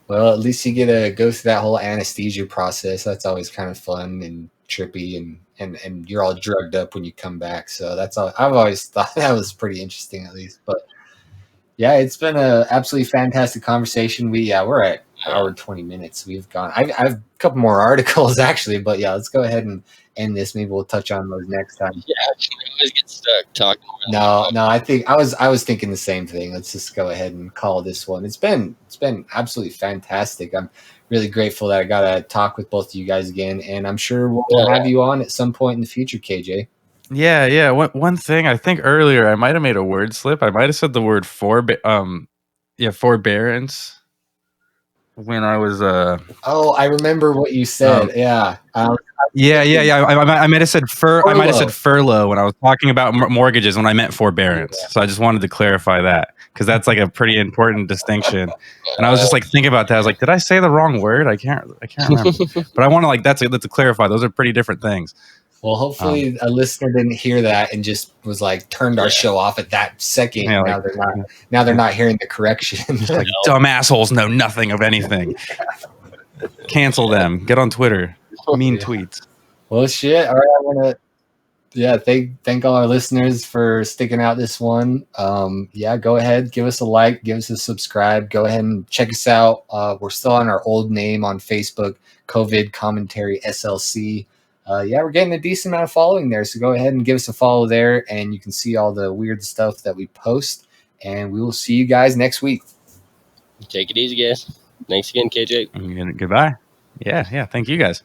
[SPEAKER 1] Well, at least you get to go through that whole anesthesia process. That's always kind of fun and trippy, and you're all drugged up when you come back. So that's all. I've always thought that was pretty interesting, at least. But yeah, it's been a absolutely fantastic conversation. We're at hour 20 minutes. We've gone. I have a couple more articles actually, but yeah, let's go ahead and end this. Maybe we'll touch on those next time.
[SPEAKER 3] Yeah, I always get stuck talking.
[SPEAKER 1] No, I think I was thinking the same thing. Let's just go ahead and call this one. It's been absolutely fantastic. I'm really grateful that I got to talk with both of you guys again, and I'm sure we'll have you on at some point in the future, KJ.
[SPEAKER 2] Yeah. One thing I think earlier I might have made a word slip. I might have said the word forbearance when I was
[SPEAKER 1] Oh, I remember what you said. Yeah.
[SPEAKER 2] Yeah. I might have said I might have said furlough when I was talking about mortgages when I meant forbearance. Yeah. So I just wanted to clarify that because that's like a pretty important distinction. And I was just like thinking about that. I was like, did I say the wrong word? I can't remember. But I want to like that's to clarify. Those are pretty different things.
[SPEAKER 1] Well, hopefully a listener didn't hear that and just was like turned our show off at that second. Yeah, now they're not hearing the correction.
[SPEAKER 2] Like dumb assholes know nothing of anything. Cancel them. Get on Twitter. Mean tweets.
[SPEAKER 1] Well, shit. All right, I want to thank all our listeners for sticking out this one. Go ahead, give us a like, give us a subscribe. Go ahead and check us out. We're still on our old name on Facebook, COVID Commentary SLC. We're getting a decent amount of following there, so go ahead and give us a follow there, and you can see all the weird stuff that we post, and we will see you guys next week.
[SPEAKER 3] Take it easy, guys. Thanks again, KJ.
[SPEAKER 2] Goodbye. Yeah, thank you guys.